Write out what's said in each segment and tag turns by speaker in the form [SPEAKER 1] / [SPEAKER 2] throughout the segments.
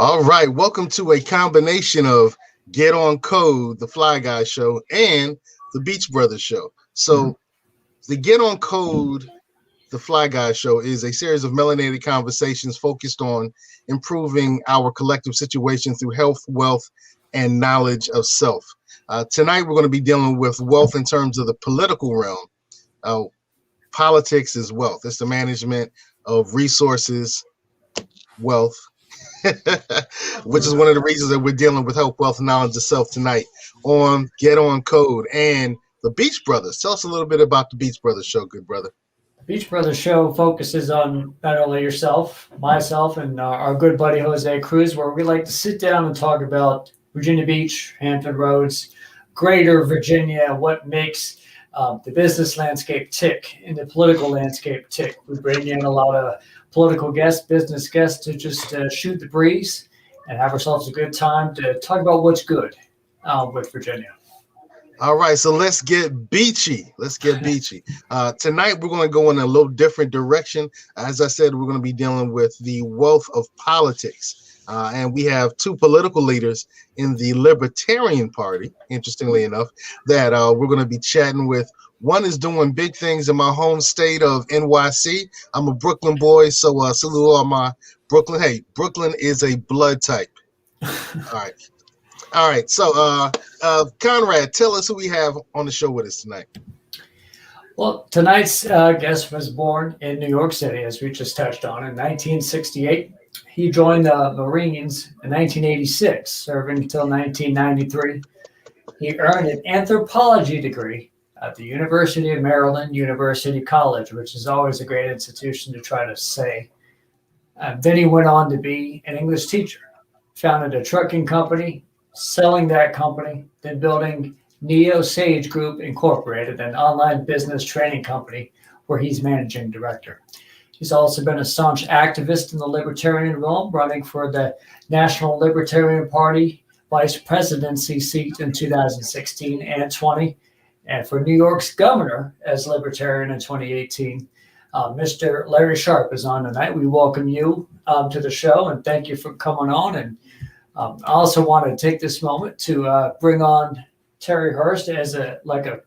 [SPEAKER 1] All right, welcome to a combination of Get On Code, the Fly Guy Show, and the Beach Brothers Show. So, the Get On Code, the Fly Guy Show is a series of melanated conversations focused on improving our collective situation through health, wealth, and knowledge of self. Tonight, we're going to be dealing with wealth in terms of the political realm. Politics is wealth. It's the management of resources, wealth, which is one of the reasons that we're dealing with health, wealth, and knowledge of self tonight on Get On Code and the Beach Brothers. Tell us a little bit about the Beach Brothers Show, good brother.
[SPEAKER 2] The Beach Brothers Show focuses on not only yourself, myself, and our good buddy Jose Cruz, where we like to sit down and talk about Virginia Beach, Hampton Roads, greater Virginia, what makes the business landscape tick and the political landscape tick. We bring in a lot of political guests, business guests to just shoot the breeze and have ourselves a good time to talk about what's good with Virginia.
[SPEAKER 1] All right, so let's get beachy. Tonight, we're going to go in a little different direction. As I said, we're going to be dealing with the wealth of politics. And we have two political leaders in the Libertarian Party, interestingly enough, that we're going to be chatting with. One is doing big things in my home state of NYC. I'm a Brooklyn boy, so salute all my Brooklyn. Hey, Brooklyn is a blood type. All right. So, Conrad, tell us who we have on the show with us tonight.
[SPEAKER 2] Well, tonight's guest was born in New York City, as we just touched on, in 1968. He joined the Marines in 1986, serving until 1993. He earned an anthropology degree at the University of Maryland University College, which is always a great institution to try to say. Then he went on to be an English teacher, founded a trucking company, selling that company, then building Neo Sage Group Incorporated, an online business training company where he's managing director. He's also been a staunch activist in the libertarian realm, running for the National Libertarian Party vice presidency seat in 2016 and 20, and for New York's governor as libertarian in 2018. Mr. Larry Sharpe is on tonight. We welcome you to the show and thank you for coming on. And I also want to take this moment to bring on Terry Hurst as a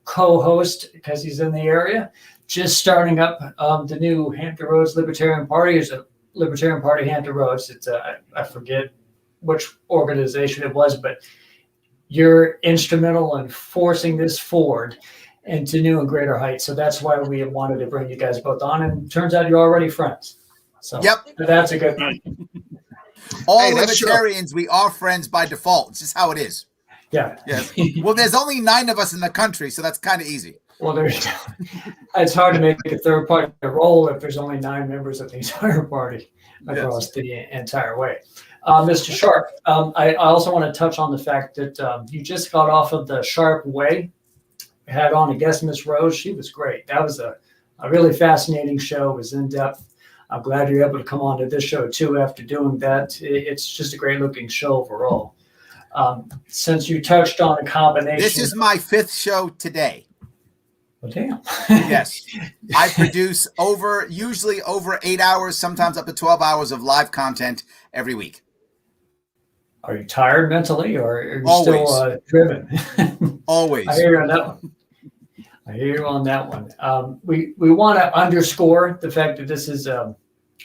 [SPEAKER 2] co-host because he's in the area, just starting up the new Hampton Roads Libertarian Party. Is a Libertarian Party Hampton Roads. It's I forget which organization it was, but you're instrumental in forcing this forward into new and greater heights. So that's why we wanted to bring you guys both on. And it turns out you're already friends. So that's a good thing.
[SPEAKER 3] All libertarians, we are friends by default. It's just how it is.
[SPEAKER 2] Yeah.
[SPEAKER 3] Yes. Well, there's only 9 of us in the country, so that's kind of easy.
[SPEAKER 2] Well, it's hard to make a third party roll if there's only 9 members of the entire party across the entire way. Mr. Sharpe, I also want to touch on the fact that you just got off of the Sharpe Way. Had on a guest, Miss Rose. She was great. That was a really fascinating show. It was in depth. I'm glad you're able to come on to this show too after doing that. It's just a great looking show overall. Since you touched on a combination.
[SPEAKER 3] This is my 5th show today.
[SPEAKER 2] Well, damn.
[SPEAKER 3] Yes. I produce usually over 8 hours, sometimes up to 12 hours of live content every week.
[SPEAKER 2] Are you tired mentally or are you
[SPEAKER 3] Always.
[SPEAKER 2] Still driven?
[SPEAKER 3] Always.
[SPEAKER 2] I hear you on that one. We want to underscore the fact that this is a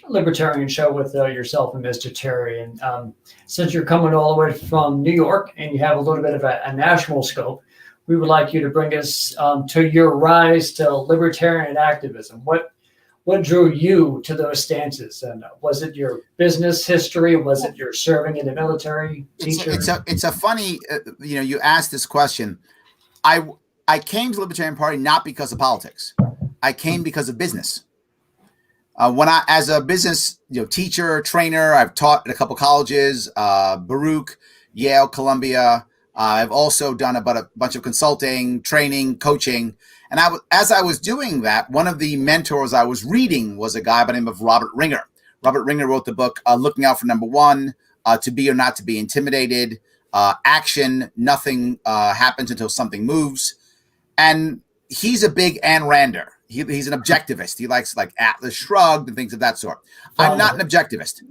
[SPEAKER 2] libertarian show with yourself and Mr. Terry. And since you're coming all the way from New York and you have a little bit of a national scope, we would like you to bring us to your rise to libertarian activism. What drew you to those stances? And was it your business history? Was it your serving in the military?
[SPEAKER 3] It's a funny, you asked this question. I came to the Libertarian Party not because of politics. I came because of business. As a business teacher, trainer, I've taught at a couple colleges, Baruch, Yale, Columbia. I've also done about a bunch of consulting, training, coaching. And as I was doing that, one of the mentors I was reading was a guy by the name of Robert Ringer. Robert Ringer wrote the book, Looking Out for Number One, To Be or Not to Be Intimidated, Action, Nothing Happens Until Something Moves. And he's a big Ayn Rander. He's an objectivist. He likes like Atlas Shrugged and things of that sort. I'm not an objectivist.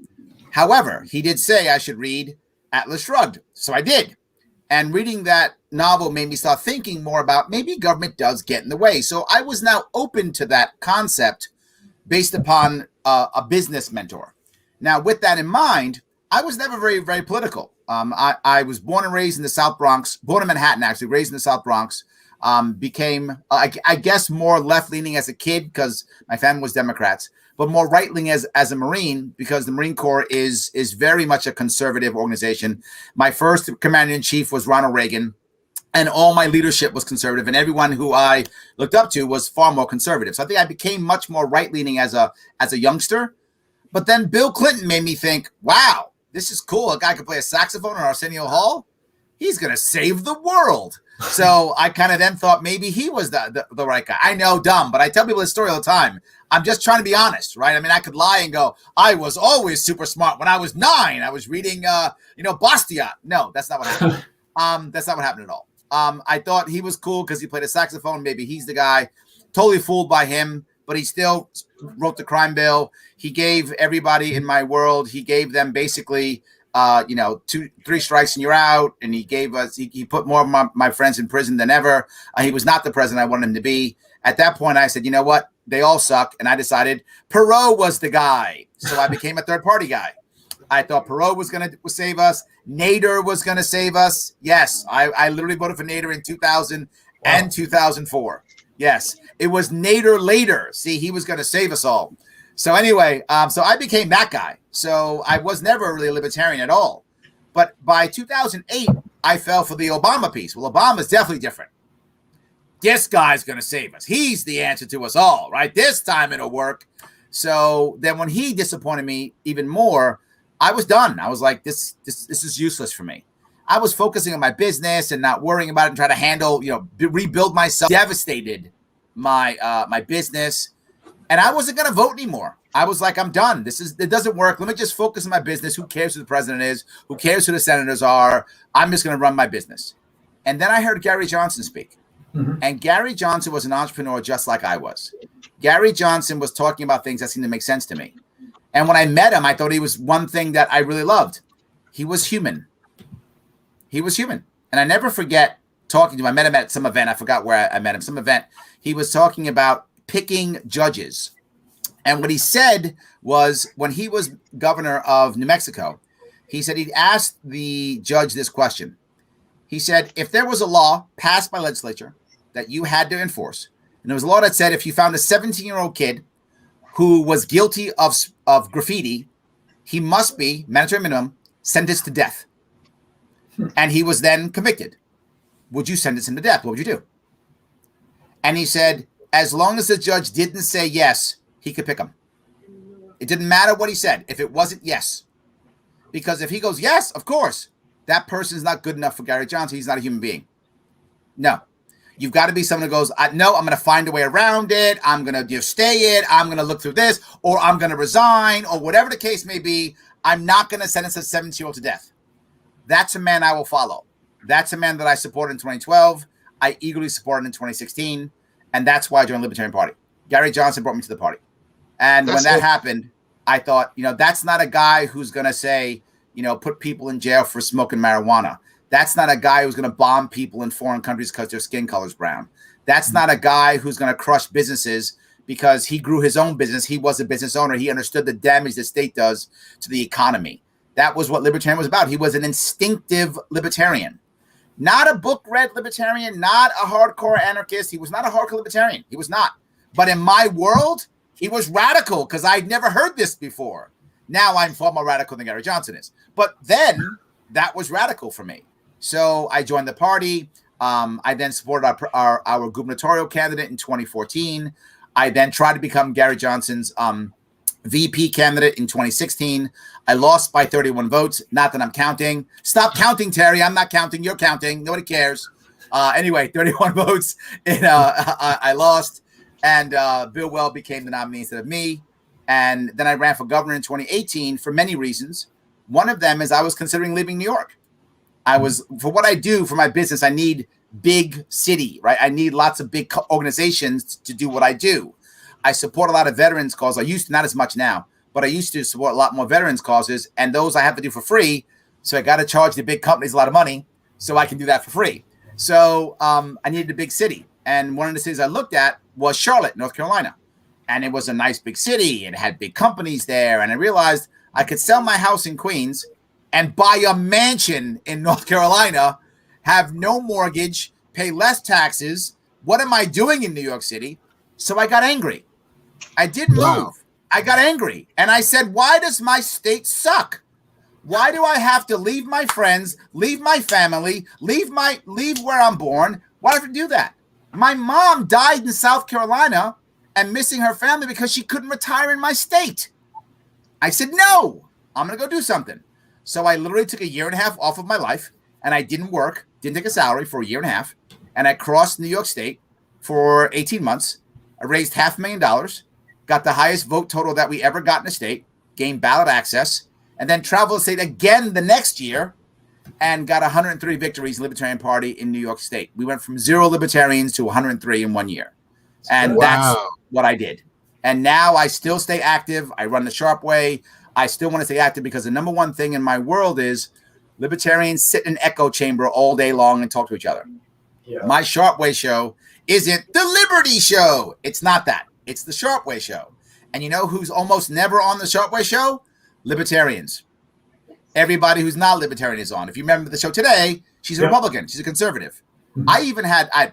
[SPEAKER 3] However, he did say I should read Atlas Shrugged. So I did. And reading that novel made me start thinking more about maybe government does get in the way. So I was now open to that concept based upon a business mentor. Now, with that in mind, I was never very, very political. I was born and raised in the South Bronx, born in Manhattan, actually, raised in the South Bronx. Became, I guess, more left-leaning as a kid because my family was Democrats, but more right-leaning as a Marine because the Marine Corps is very much a conservative organization. My first commander-in-chief was Ronald Reagan, and all my leadership was conservative, and everyone who I looked up to was far more conservative. So I think I became much more right-leaning as a youngster. But then Bill Clinton made me think, wow, this is cool. A guy can play a saxophone in Arsenio Hall. He's going to save the world. So I kind of then thought maybe he was the right guy. I know, dumb, but I tell people this story all the time. I'm just trying to be honest, right? I mean, I could lie and go, I was always super smart. When I was 9, I was reading, Bastiat. No, that's not what happened. That's not what happened at all. I thought he was cool because he played a saxophone. Maybe he's the guy. Totally fooled by him, but he still wrote the crime bill. He gave everybody in my world, he gave them basically 2-3 strikes and you're out. And he gave us, he put more of my friends in prison than ever. He was not the president I wanted him to be. At that point, I said, you know what? They all suck. And I decided Perot was the guy. So I became a third party guy. I thought Perot was going to save us. Nader was going to save us. Yes, I literally voted for Nader in 2000 and 2004. Yes, it was Nader later. See, he was going to save us all. So anyway, so I became that guy. So I was never really a libertarian at all. But by 2008, I fell for the Obama piece. Well, Obama's definitely different. This guy's going to save us. He's the answer to us all, right? This time it'll work. So then when he disappointed me even more, I was done. I was like, this is useless for me. I was focusing on my business and not worrying about it and trying to handle, rebuild myself. Devastated my business. And I wasn't going to vote anymore. I was like, I'm done. It doesn't work. Let me just focus on my business. Who cares who the president is? Who cares who the senators are? I'm just going to run my business. And then I heard Gary Johnson speak. Mm-hmm. And Gary Johnson was an entrepreneur just like I was. Gary Johnson was talking about things that seemed to make sense to me. And when I met him, I thought he was one thing that I really loved. He was human. He was human. And I never forget talking to him. I met him at some event. I forgot where I met him. Some event. He was talking about picking judges. And what he said was when he was governor of New Mexico, he said he'd asked the judge this question. He said, if there was a law passed by legislature that you had to enforce, and there was a law that said if you found a 17-year-old kid who was guilty of graffiti, he must be, mandatory minimum, sentenced to death. And he was then convicted. Would you sentence him to death? What would you do? And he said, as long as the judge didn't say yes, he could pick him. It didn't matter what he said if it wasn't yes. Because if he goes, yes, of course, that person is not good enough for Gary Johnson. He's not a human being. No. You've got to be someone who goes, no, I'm going to find a way around it. I'm going to just stay it. I'm going to look through this, or I'm going to resign, or whatever the case may be. I'm not going to sentence a 17-year-old to death. That's a man I will follow. That's a man that I supported in 2012. I eagerly supported in 2016. And that's why I joined the Libertarian Party. Gary Johnson brought me to the party. And when that happened, I thought, that's not a guy who's going to say, put people in jail for smoking marijuana. That's not a guy who's going to bomb people in foreign countries because their skin color's brown. That's not a guy who's going to crush businesses because he grew his own business. He was a business owner. He understood the damage the state does to the economy. That was what libertarian was about. He was an instinctive libertarian. Not a book-read libertarian, not a hardcore anarchist. He was not a hardcore libertarian. He was not. But in my world, he was radical because I'd never heard this before. Now I'm far more radical than Gary Johnson is. But then that was radical for me. So I joined the party. I then supported our gubernatorial candidate in 2014. I then tried to become Gary Johnson's VP candidate in 2016. I lost by 31 votes. Not that I'm counting. Stop counting, Terry. I'm not counting. You're counting. Nobody cares. Anyway, 31 votes. I lost. And Bill Weld became the nominee instead of me. And then I ran for governor in 2018 for many reasons. One of them is I was considering leaving New York. For what I do for my business, I need big city, right? I need lots of big organizations to do what I do. I support a lot of veterans cause. I used to, not as much now, but but I used to support a lot more veterans causes, and those I have to do for free. So I got to charge the big companies a lot of money so I can do that for free. So I needed a big city. And one of the cities I looked at was Charlotte, North Carolina. And it was a nice big city. It had big companies there. And I realized I could sell my house in Queens and buy a mansion in North Carolina, have no mortgage, pay less taxes. What am I doing in New York City? So I got angry. I didn't move. I got angry. And I said, why does my state suck? Why do I have to leave my friends, leave my family, leave where I'm born? Why do I have to do that? My mom died in South Carolina and missing her family because she couldn't retire in my state. I said, no, I'm going to go do something. So I literally took a year and a half off of my life, and I didn't work, didn't take a salary for a year and a half. And I crossed New York State for 18 months. I raised $500,000, got the highest vote total that we ever got in the state, gained ballot access, and then traveled the state again the next year and got 103 victories in the Libertarian Party in New York State. We went from 0 libertarians to 103 in 1 year. And that's what I did. And now I still stay active. I run the Sharpe way. I still want to stay active because the number one thing in my world is libertarians sit in an echo chamber all day long and talk to each other. Yeah. My Sharpe way show isn't the Liberty show. It's not that. It's the Sharpe way show. And you know who's almost never on the Sharpe way show? Libertarians. Everybody who's not libertarian is on. If you remember the show today, she's a Republican. She's a conservative. Mm-hmm. I even had I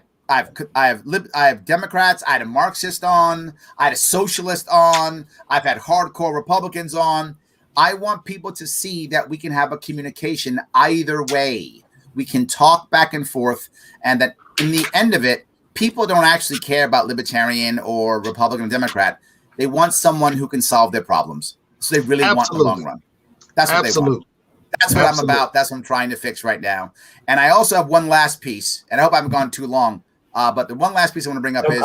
[SPEAKER 3] have Democrats. I had a Marxist on. I had a socialist on. I've had hardcore Republicans on. I want people to see that we can have a communication either way. We can talk back and forth, and that in the end of it, people don't actually care about libertarian or Republican or Democrat. They want someone who can solve their problems. So they really want in the long run. That's what they want. That's what I'm about. That's what I'm trying to fix right now. And I also have one last piece, and I hope I haven't gone too long. But the one last piece I want to bring up is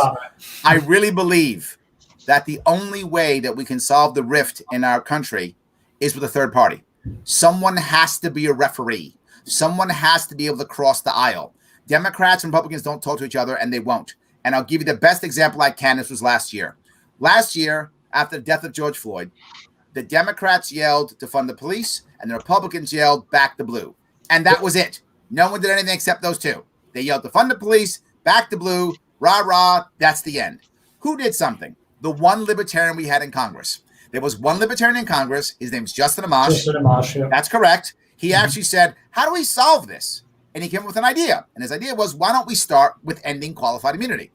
[SPEAKER 3] I really believe that the only way that we can solve the rift in our country is with a third party. Someone has to be a referee. Someone has to be able to cross the aisle. Democrats and Republicans don't talk to each other, and they won't. And I'll give you the best example I can. This was last year. Last year, after the death of George Floyd, the Democrats yelled to fund the police, and the Republicans yelled back the blue. And that was it. No one did anything except those two. They yelled to fund the police, back the blue, rah, rah, that's the end. Who did something? The one libertarian we had in Congress. There was one libertarian in Congress. His name's Justin Amash.
[SPEAKER 2] Justin Amash, yeah.
[SPEAKER 3] That's correct. He actually said, how do we solve this? And he came up with an idea. And his idea was, why don't we start with ending qualified immunity?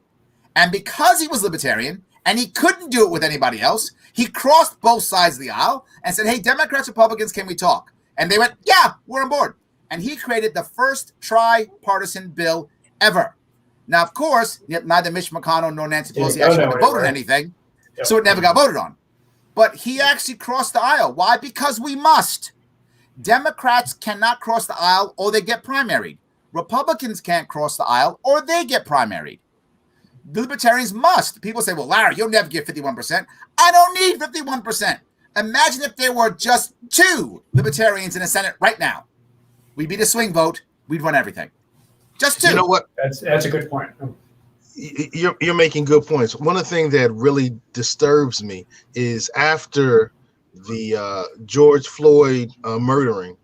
[SPEAKER 3] And because he was libertarian and he couldn't do it with anybody else, he crossed both sides of the aisle and said, hey, Democrats, Republicans, can we talk? And they went, yeah, we're on board. And he created the first tripartisan bill ever. Now, of course, neither Mitch McConnell nor Nancy Pelosi actually got to vote on anything, so it never got voted on. But he actually crossed the aisle. Why? Because we must. Democrats cannot cross the aisle or they get primaried. Republicans can't cross the aisle or they get primaried. The libertarians must. People say, well, Larry, you'll never get 51%. I don't need 51%. Imagine if there were just 2 libertarians in the Senate right now. We'd be the swing vote. We'd run everything. Just 2.
[SPEAKER 1] You know what?
[SPEAKER 2] That's a good point.
[SPEAKER 1] You're making good points. One of the things that really disturbs me is after the George Floyd murdering,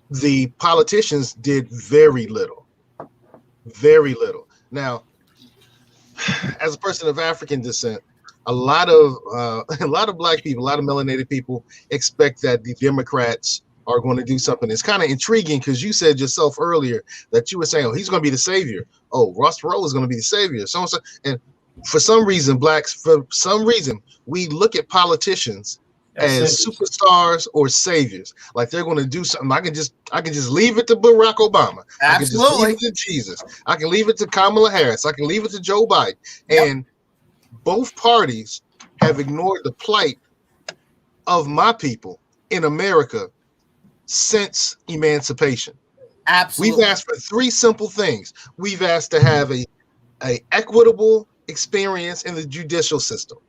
[SPEAKER 1] the politicians did very little. Very little. Now, as a person of African descent, a lot of black people, a lot of melanated people expect that the Democrats are going to do something. It's kind of intriguing because you said yourself earlier that you were saying, oh, he's going to be the savior. Oh, Ross Perot is going to be the savior. So and for some reason, we look at politicians as superstars or saviors. Like they're going to do something. I can just leave it to Barack Obama.
[SPEAKER 3] Absolutely.
[SPEAKER 1] I can just leave it to Jesus. I can leave it to Kamala Harris. I can leave it to Joe Biden. And both parties have ignored the plight of my people in America since emancipation.
[SPEAKER 3] Absolutely.
[SPEAKER 1] We've asked for 3 simple things. We've asked to have a equitable experience in the judicial system.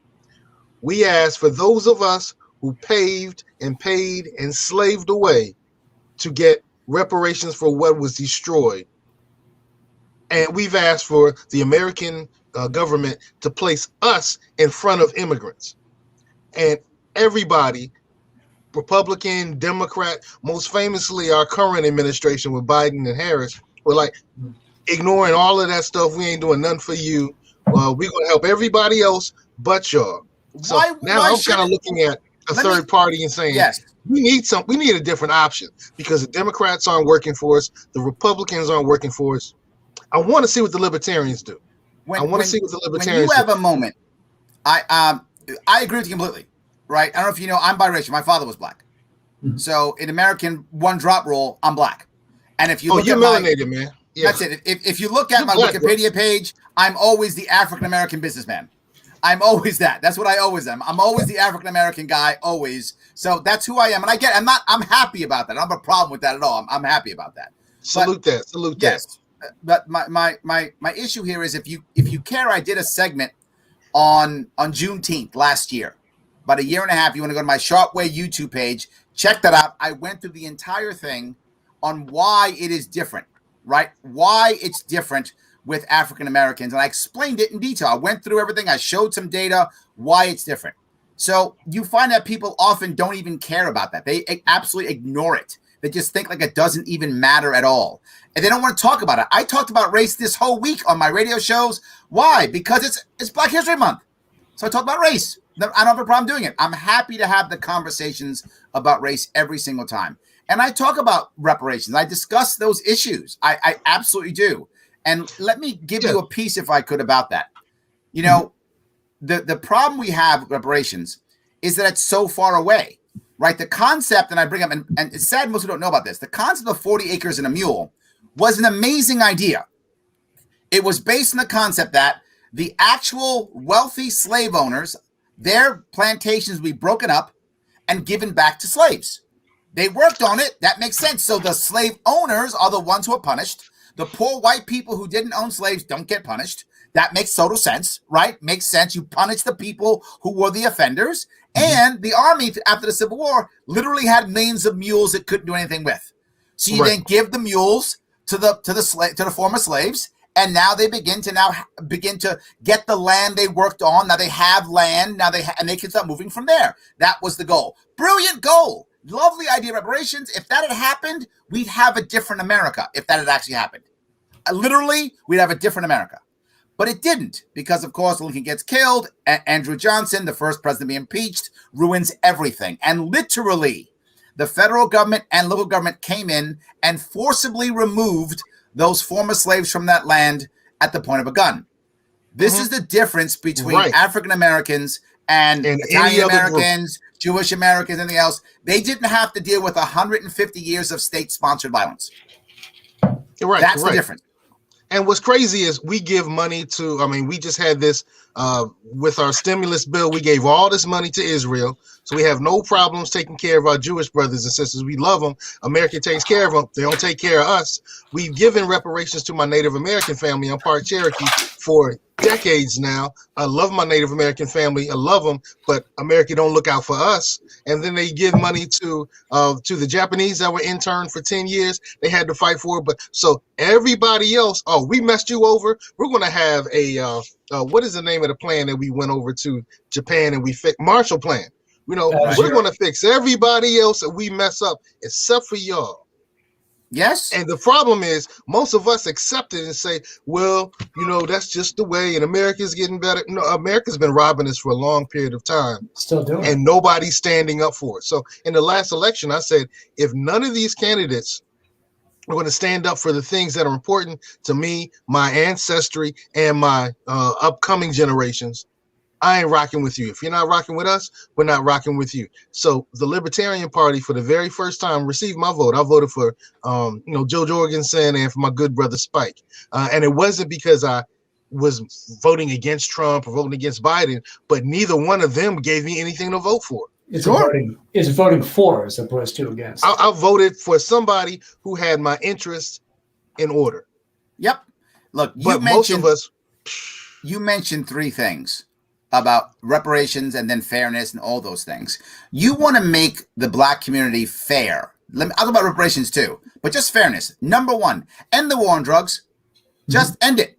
[SPEAKER 1] We asked for those of us who paved and paid and slaved away to get reparations for what was destroyed. And we've asked for the American government to place us in front of immigrants. And everybody, Republican, Democrat, most famously our current administration with Biden and Harris, were like ignoring all of that stuff. We ain't doing nothing for you. Well, we're gonna help everybody else but y'all. So now I'm kind of looking at a third party and saying,
[SPEAKER 3] yes,
[SPEAKER 1] we need a different option because the Democrats aren't working for us, the Republicans aren't working for us. I want to see what the Libertarians do. I want to see what the Libertarians
[SPEAKER 3] do. When you have
[SPEAKER 1] do.
[SPEAKER 3] a moment, I agree with you completely, right? I don't know if you know, I'm biracial. My father was black. Mm-hmm. So in American one drop rule, I'm black. And if you look
[SPEAKER 1] you're melanated, man. Yeah.
[SPEAKER 3] That's it. If you look at my Wikipedia page, I'm always the African-American businessman. I'm always that. That's what I always am. I'm always the African-American guy, always. So that's who I am. And I'm happy about that. I don't have a problem with that at all. I'm happy about that.
[SPEAKER 1] Salute that.
[SPEAKER 3] Yes. But my issue here is if you care, I did a segment on Juneteenth last year, about a year and a half. You want to go to my Sharpe Way YouTube page, check that out. I went through the entire thing on why it is different, right? Why it's different with African Americans, and I explained it in detail. I went through everything. I showed some data why it's different. So you find that people often don't even care about that. They absolutely ignore it. They just think like it doesn't even matter at all. And they don't want to talk about it. I talked about race this whole week on my radio shows. Why? Because it's Black History Month. So I talked about race. I don't have a problem doing it. I'm happy to have the conversations about race every single time. And I talk about reparations. I discuss those issues. I absolutely do. And let me give you a piece, if I could, about that. You know, the problem we have with reparations is that it's so far away, right? The concept, and I bring up, and it's sad most people don't know about this, the concept of 40 acres and a mule was an amazing idea. It was based on the concept that the actual wealthy slave owners, their plantations would be broken up and given back to slaves. They worked on it. That makes sense. So the slave owners are the ones who are punished. The poor white people who didn't own slaves don't get punished. That makes total sense, right? Makes sense. You punish the people who were the offenders. And the army, after the Civil War, literally had millions of mules it couldn't do anything with. So you then give the mules to the former slaves, and now they begin to get the land they worked on. Now they have land. And they can start moving from there. That was the goal. Brilliant goal. Lovely idea of reparations. If that had happened, we'd have a different America. If that had actually happened, literally, we'd have a different America. But it didn't, because of course Lincoln gets killed. Andrew Johnson, the first president to be impeached, ruins everything. And literally, the federal government and local government came in and forcibly removed those former slaves from that land at the point of a gun. This is the difference between African Americans and Italian Americans, Jewish Americans, anything else. They didn't have to deal with 150 years of state-sponsored violence. That's the difference.
[SPEAKER 1] And what's crazy is we give money to, we just had this with our stimulus bill. We gave all this money to Israel. So we have no problems taking care of our Jewish brothers and sisters. We love them. America takes care of them. They don't take care of us. We've given reparations to my Native American family. I'm part Cherokee for decades now. I love my Native American family. I love them, but America don't look out for us. And then they give money to the Japanese that were interned for 10 years. They had to fight for it. But so everybody else, we messed you over. We're going to have a, what is the name of the plan that we went over to Japan and we fixed? Marshall Plan. We're going to fix everybody else that we mess up except for y'all.
[SPEAKER 3] Yes.
[SPEAKER 1] And the problem is most of us accept it and say, well, that's just the way, and America's getting better. No, America's been robbing us for a long period of time.
[SPEAKER 2] Still doing it.
[SPEAKER 1] And nobody's standing up for it. So in the last election, I said, if none of these candidates are going to stand up for the things that are important to me, my ancestry, and my upcoming generations, I ain't rocking with you. If you're not rocking with us, we're not rocking with you. So the Libertarian Party, for the very first time, received my vote. I voted for, Joe Jorgensen and for my good brother Spike. And it wasn't because I was voting against Trump or voting against Biden, but neither one of them gave me anything to vote for.
[SPEAKER 2] It's voting for as opposed to against.
[SPEAKER 1] I voted for somebody who had my interests in order.
[SPEAKER 3] Yep. Look, you mentioned three things about reparations and then fairness and all those things. You want to make the Black community fair. I'll talk about reparations too, but just fairness. Number one, end the war on drugs. Just end it.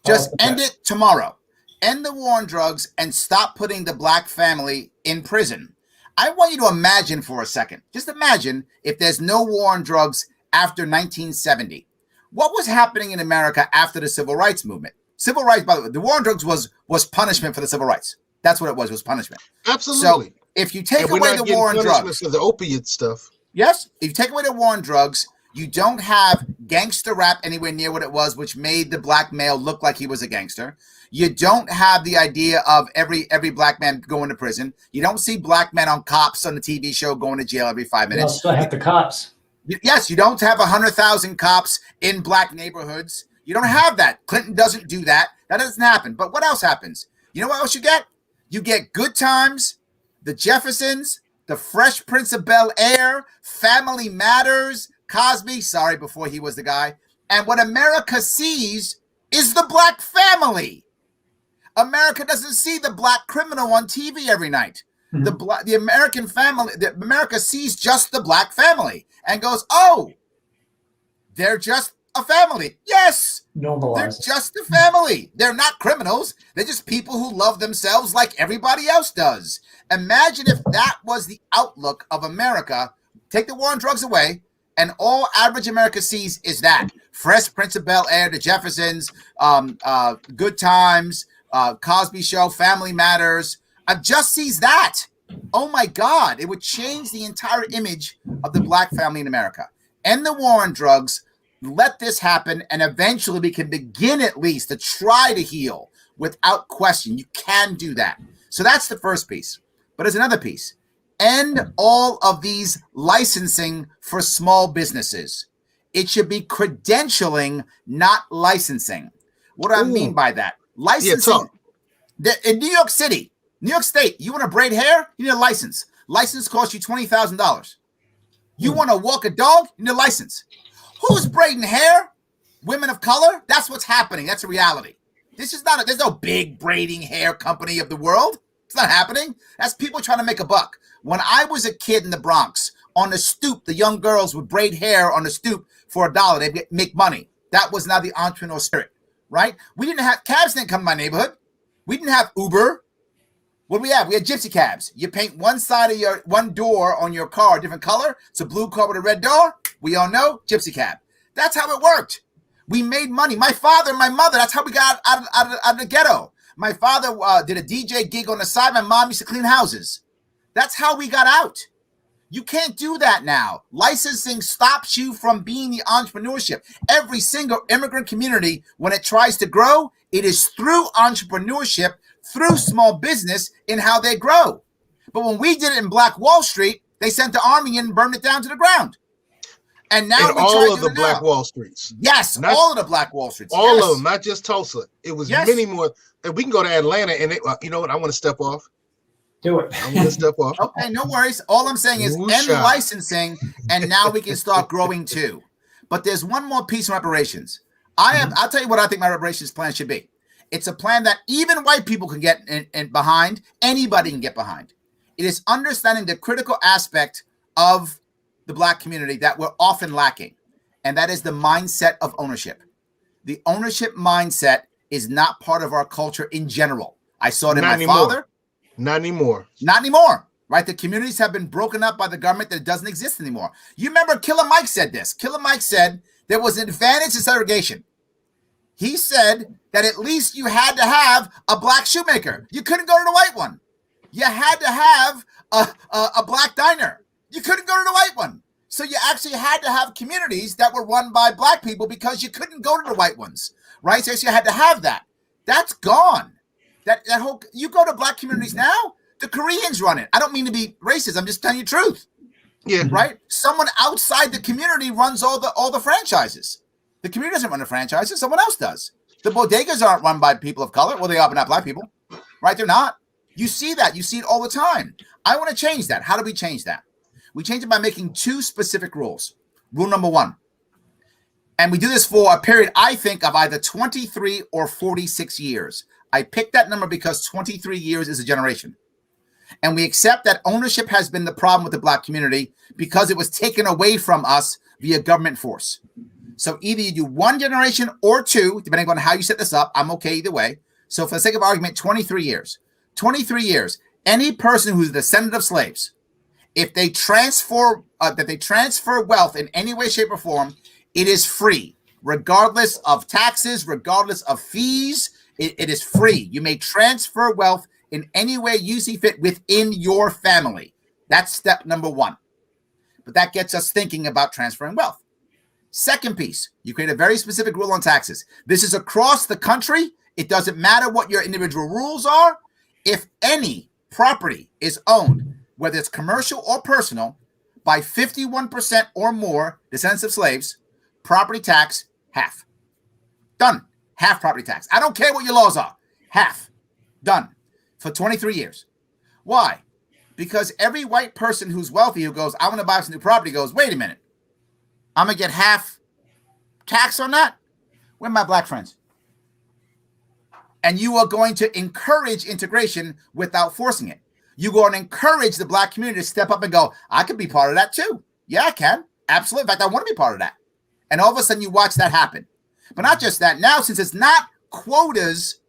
[SPEAKER 3] Just end it tomorrow. End the war on drugs and stop putting the Black family in prison. I want you to imagine for a second. Just imagine if there's no war on drugs after 1970. What was happening in America after the Civil Rights Movement? Civil rights, by the way, the war on drugs was punishment for the civil rights. That's what it was punishment.
[SPEAKER 1] Absolutely.
[SPEAKER 3] So if you take away the war on drugs,
[SPEAKER 1] for the opiate stuff.
[SPEAKER 3] yes, if you take away the war on drugs, you don't have gangster rap anywhere near what it was, which made the black male look like he was a gangster. You don't have the idea of every black man going to prison. You don't see black men on cops on the TV show going to jail every 5 minutes.
[SPEAKER 2] You still have the cops.
[SPEAKER 3] Yes, you don't have 100,000 cops in black neighborhoods. You don't have that. Clinton doesn't do that. That doesn't happen. But what else happens? You know what else you get? You get Good Times, The Jeffersons, The Fresh Prince of Bel-Air, Family Matters, Cosby, sorry, before he was the guy. And what America sees is the black family. America doesn't see the black criminal on TV every night. Mm-hmm. The American family, America sees just the black family and goes, oh, they're just a family. Yes,
[SPEAKER 2] normalized.
[SPEAKER 3] They're just a family. They're not criminals. They're just people who love themselves like everybody else does. Imagine if that was the outlook of America. Take the war on drugs away, and all average America sees is that. Fresh Prince of Bel-Air, The Jeffersons, Good Times, Cosby Show, Family Matters. Just sees that. Oh my God, it would change the entire image of the black family in America. End the war on drugs. Let this happen, and eventually we can begin at least to try to heal without question. You can do that. So that's the first piece. But there's another piece. End all of these licensing for small businesses. It should be credentialing, not licensing. What do I mean by that? Licensing. In New York City, New York State, you want to braid hair? You need a license. License costs you $20,000. You want to walk a dog? You need a license. Who's braiding hair? Women of color? That's what's happening. That's a reality. This is not, there's no big braiding hair company of the world. It's not happening. That's people trying to make a buck. When I was a kid in the Bronx, on the stoop, the young girls would braid hair on the stoop for $1. They'd make money. That was not the entrepreneur spirit, right? We didn't have, cabs didn't come to my neighborhood. We didn't have Uber. What do we have? We had gypsy cabs. You paint one side of one door on your car a different color. It's a blue car with a red door. We all know gypsy cab. That's how it worked. We made money. My father and my mother, that's how we got out of the ghetto. My father did a DJ gig on the side. My mom used to clean houses. That's how we got out. You can't do that now. Licensing stops you from being the entrepreneurship. Every single immigrant community, when it tries to grow, it is through entrepreneurship, through small business in how they grow. But when we did it in Black Wall Street, they sent the army in and burned it down to the ground. And now
[SPEAKER 1] all of the Black Wall Streets.
[SPEAKER 3] Yes, all of the Black Wall Streets.
[SPEAKER 1] All of them, not just Tulsa. It was many more. And we can go to Atlanta, and you know what? I want to step off.
[SPEAKER 2] Do it.
[SPEAKER 1] I'm going to step off.
[SPEAKER 3] Okay, no worries. All I'm saying is end licensing, and now we can start growing too. But there's one more piece of reparations. I'll tell you what I think my reparations plan should be. It's a plan that even white people can get in behind. Anybody can get behind. It is understanding the critical aspect of the black community that we're often lacking, and that is the mindset of ownership. The ownership mindset is not part of our culture in general. I saw it in my father.
[SPEAKER 1] Not anymore.
[SPEAKER 3] Not anymore, right? The communities have been broken up by the government that it doesn't exist anymore. You remember Killer Mike said this. Killer Mike said there was an advantage to segregation. He said that at least you had to have a black shoemaker. You couldn't go to the white one. You had to have a black diner. You couldn't go to the white one. So you actually had to have communities that were run by black people because you couldn't go to the white ones, right? So you had to have that. That's gone. That whole, you go to black communities now, the Koreans run it. I don't mean to be racist. I'm just telling you the truth.
[SPEAKER 1] Yeah.
[SPEAKER 3] Right? Someone outside the community runs all the franchises. The community doesn't run the franchises. Someone else does. The bodegas aren't run by people of color. Well, they are, but not black people. Right? They're not. You see that. You see it all the time. I want to change that. How do we change that? We change it by making two specific rules. Rule number one. And we do this for a period, I think, of either 23 or 46 years. I picked that number because 23 years is a generation. And we accept that ownership has been the problem with the black community because it was taken away from us via government force. So either you do one generation or two, depending on how you set this up. I'm okay either way. So for the sake of argument, 23 years. 23 years. Any person who's a descendant of slaves, If they transfer wealth in any way, shape, or form, it is free, regardless of taxes, regardless of fees. It is free. You may transfer wealth in any way you see fit within your family. That's step number one. But that gets us thinking about transferring wealth. Second piece, you create a very specific rule on taxes. This is across the country. It doesn't matter what your individual rules are. If any property is owned, whether it's commercial or personal, by 51% or more descendants of slaves, property tax, half. Done. Half property tax. I don't care what your laws are. Half. Done. For 23 years. Why? Because every white person who's wealthy who goes, I want to buy some new property, goes, wait a minute. I'm going to get half tax on that? Where are my black friends? And you are going to encourage integration without forcing it. You're going to encourage the black community to step up and go, I could be part of that too. Yeah, I can. Absolutely. In fact, I want to be part of that. And all of a sudden you watch that happen. But not just that. Now, since it's not quotas,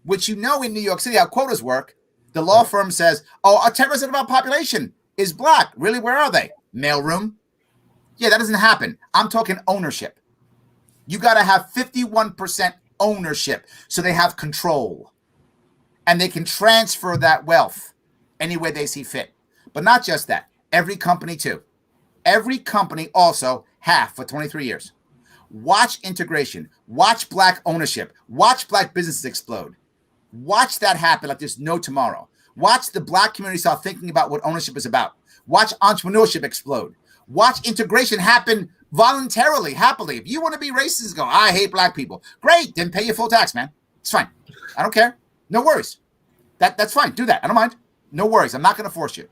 [SPEAKER 3] which you know in New York City how quotas work, the law firm says, oh, 10% of our population is black. Really? Where are they? Mailroom. Yeah, that doesn't happen. I'm talking ownership. You got to have 51% ownership so they have control. And they can transfer that wealth any way they see fit. But not just that. Every company too. Every company also half for 23 years. Watch integration. Watch black ownership. Watch black businesses explode. Watch that happen like there's no tomorrow. Watch the black community start thinking about what ownership is about. Watch entrepreneurship explode. Watch integration happen voluntarily, happily. If you want to be racist, go, I hate black people. Great, then pay your full tax, man. It's fine. I don't care. No worries. That's fine. Do that. I don't mind. No worries. I'm not going to force you.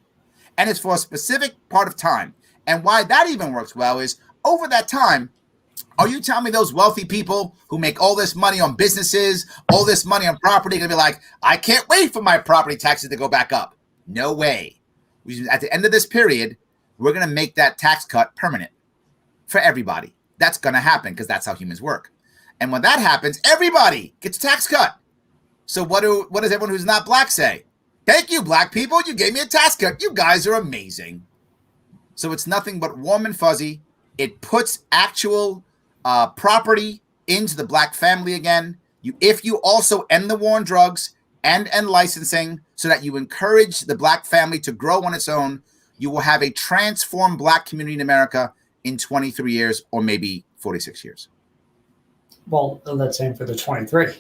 [SPEAKER 3] And it's for a specific part of time. And why that even works well is over that time, are you telling me those wealthy people who make all this money on businesses, all this money on property, going to be like, I can't wait for my property taxes to go back up? No way. At the end of this period, we're going to make that tax cut permanent for everybody. That's going to happen because that's how humans work. And when that happens, everybody gets a tax cut. So what does everyone who's not black say? Thank you, black people. You gave me a tax cut. You guys are amazing. So it's nothing but warm and fuzzy. It puts actual property into the black family again. If you also end the war on drugs and end licensing so that you encourage the black family to grow on its own, you will have a transformed black community in America in 23 years or maybe 46 years. Well,
[SPEAKER 2] let's aim for the 23.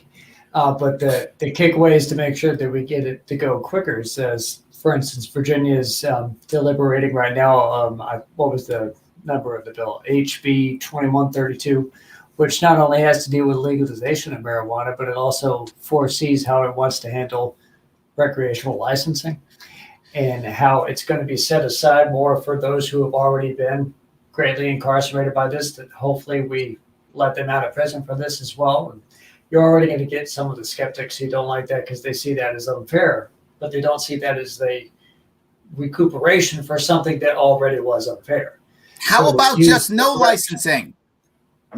[SPEAKER 2] But the kickaway is to make sure that we get it to go quicker. Says, for instance, Virginia is deliberating right now. What was the number of the bill? HB 2132, which not only has to deal with legalization of marijuana, but it also foresees how it wants to handle recreational licensing and how it's going to be set aside more for those who have already been greatly incarcerated by this, that hopefully we let them out of prison for this as well. And you're already going to get some of the skeptics who don't like that because they see that as unfair, but they don't see that as the recuperation for something that already was unfair.
[SPEAKER 3] How about just no licensing?